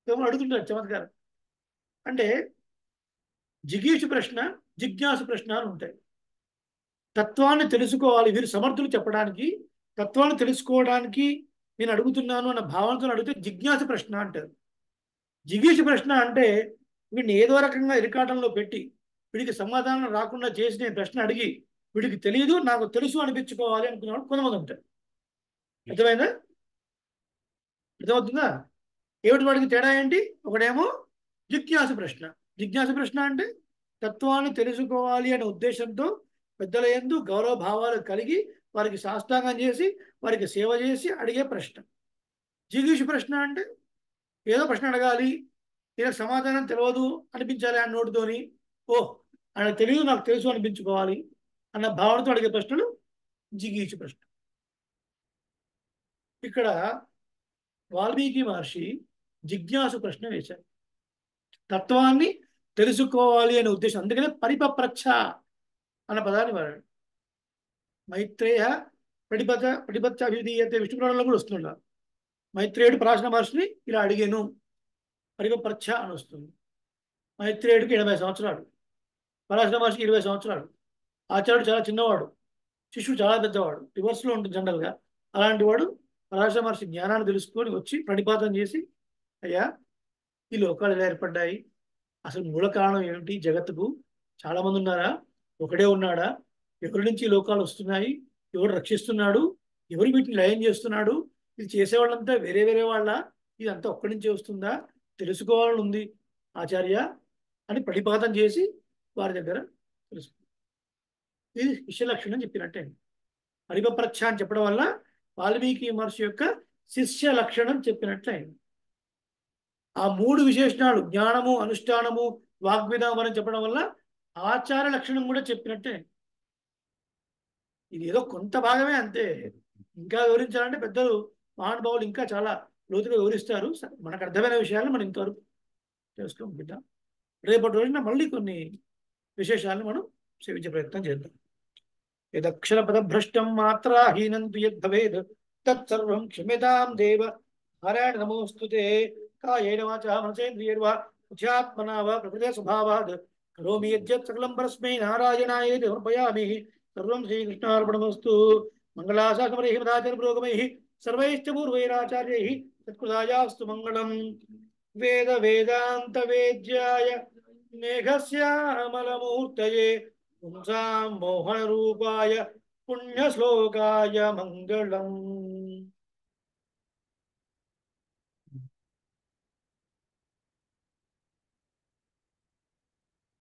ఏమో అడుగుతుంటాడు చమత్కారం. అంటే జిగీషు ప్రశ్న, జిజ్ఞాసు ప్రశ్న అని ఉంటాయి. తత్వాన్ని తెలుసుకోవాలి, వీరు సమర్థులు చెప్పడానికి, తత్వాన్ని తెలుసుకోవడానికి నేను అడుగుతున్నాను అన్న భావనతో అడిగితే జిజ్ఞాసు ప్రశ్న అంటారు. జిగీషు ప్రశ్న అంటే వీడిని ఏదో రకంగా ఇరకాటంలో పెట్టి వీడికి సమాధానం రాకుండా చేసి నేను ప్రశ్న అడిగి వీడికి తెలియదు నాకు తెలుసు అనిపించుకోవాలి అనుకున్నాడు కొంతమంది ఉంటారు. అర్థమైందా? అర్థమవుతుందా? ఏమిటి వాడికి తేడా ఏంటి? ఒకడేమో జిజ్ఞాసు ప్రశ్న. జిజ్ఞాసు ప్రశ్న అంటే తత్వాన్ని తెలుసుకోవాలి అనే ఉద్దేశంతో పెద్దల యందు గౌరవ భావాలు కలిగి వారికి సాష్టాంగం చేసి వారికి సేవ చేసి అడిగే ప్రశ్న. జిగీషు ప్రశ్న అంటే ఏదో ప్రశ్న అడగాలి, ఈయనకు సమాధానం తెలియదు అనిపించాలి ఆ నోటితోని, ఓ ఆయన తెలియదు నాకు తెలుసు అనిపించుకోవాలి అన్న భావనతో అడిగే ప్రశ్నలు జిగీషు ప్రశ్న. ఇక్కడ వాల్మీకి మహర్షి జిజ్ఞాసు ప్రశ్న వేశారు. తత్వాన్ని తెలుసుకోవాలి అనే ఉద్దేశం, అందుకనే పరిపప్రచ్ఛ అన్న పదాన్ని వాడాడు. మైత్రేయ ప్రతిపత్త అభిధీయతే విష్ణు పురాణంలో కూడా వస్తున్నారు. మైత్రేయుడు పరాశర మహర్షిని ఇలా అడిగాను, పరిపప్రచ్ఛ అని వస్తుంది. మైత్రేయుడికి 80 సంవత్సరాలు, పరాశర మహర్షికి 20 సంవత్సరాలు. ఆచార్యుడు చాలా చిన్నవాడు, శిష్యుడు చాలా పెద్దవాడు, రివర్స్లో ఉంటుంది జనరల్గా. అలాంటి వాడు పరాశర మహర్షి జ్ఞానాన్ని తెలుసుకొని వచ్చి ప్రణిపాతం చేసి, అయ్యా ఈ లోకాలు ఎలా ఏర్పడ్డాయి, అసలు మూల కారణం ఏమిటి, జగత్తుకు చాలామంది ఉన్నారా, ఒకడే ఉన్నాడా, ఎవరి నుంచి లోకాలు వస్తున్నాయి, ఎవరు రక్షిస్తున్నాడు, ఎవరు వీటిని లయం చేస్తున్నాడు, ఇది చేసేవాళ్ళంతా వేరే వేరే వాళ్ళ, ఇదంతా ఒక్కడి నుంచే వస్తుందా, తెలుసుకోవాలని ఉంది ఆచార్య అని ప్రతిపాదన చేసి వారి దగ్గర తెలుసు. ఇది శిష్య లక్షణం చెప్పినట్టే. పరిపప్రచ్ఛ అని చెప్పడం వల్ల వాల్మీకి మహర్షి యొక్క శిష్య లక్షణం చెప్పినట్లే. ఆ మూడు విశేషణాలు జ్ఞానము, అనుష్ఠానము, వాగ్విధానం చెప్పడం వల్ల ఆచార లక్షణం కూడా చెప్పినట్టే. ఇది ఏదో కొంత భాగమే అంతే. ఇంకా వివరించాలంటే పెద్దలు మహానుభావులు ఇంకా చాలా లోతుగా వివరిస్తారు. మనకు అర్థమైన విషయాలను మనం ఇంతవరకు తెలుసుకోం బిడ్డ. రేపటి రోజున మళ్ళీ కొన్ని విశేషాలను మనం సేవించే ప్రయత్నం చేద్దాం. యదక్షర పదభ్రష్టం మాత్రాహీనం తు యద్భవేద్ తత్సర్వం క్షమ్యతాం దేవ. నారాయణ నమోస్తుతే. కాయేన వాచా మనసేంద్రియైర్వా బుద్ధ్యాత్మనా వా ప్రకృతే స్వభావాద్ కరోమి యద్యత్ సకలం పరస్మై నారాయణాయేతి సమర్పయామి. సర్వం శ్రీకృష్ణార్పణమస్తు. మంగళాశాసనపరైః మదాచార్య పురోగమైః సర్వైశ్చ పూర్వైరాచార్యైః సత్కృతాయాస్తు మంగళం. వేద వేదాంత వేద్యాయ మేఘశ్యామలమూర్తయే పుంసాం మోహనరూపాయ పుణ్యశ్లోకాయ మంగళం.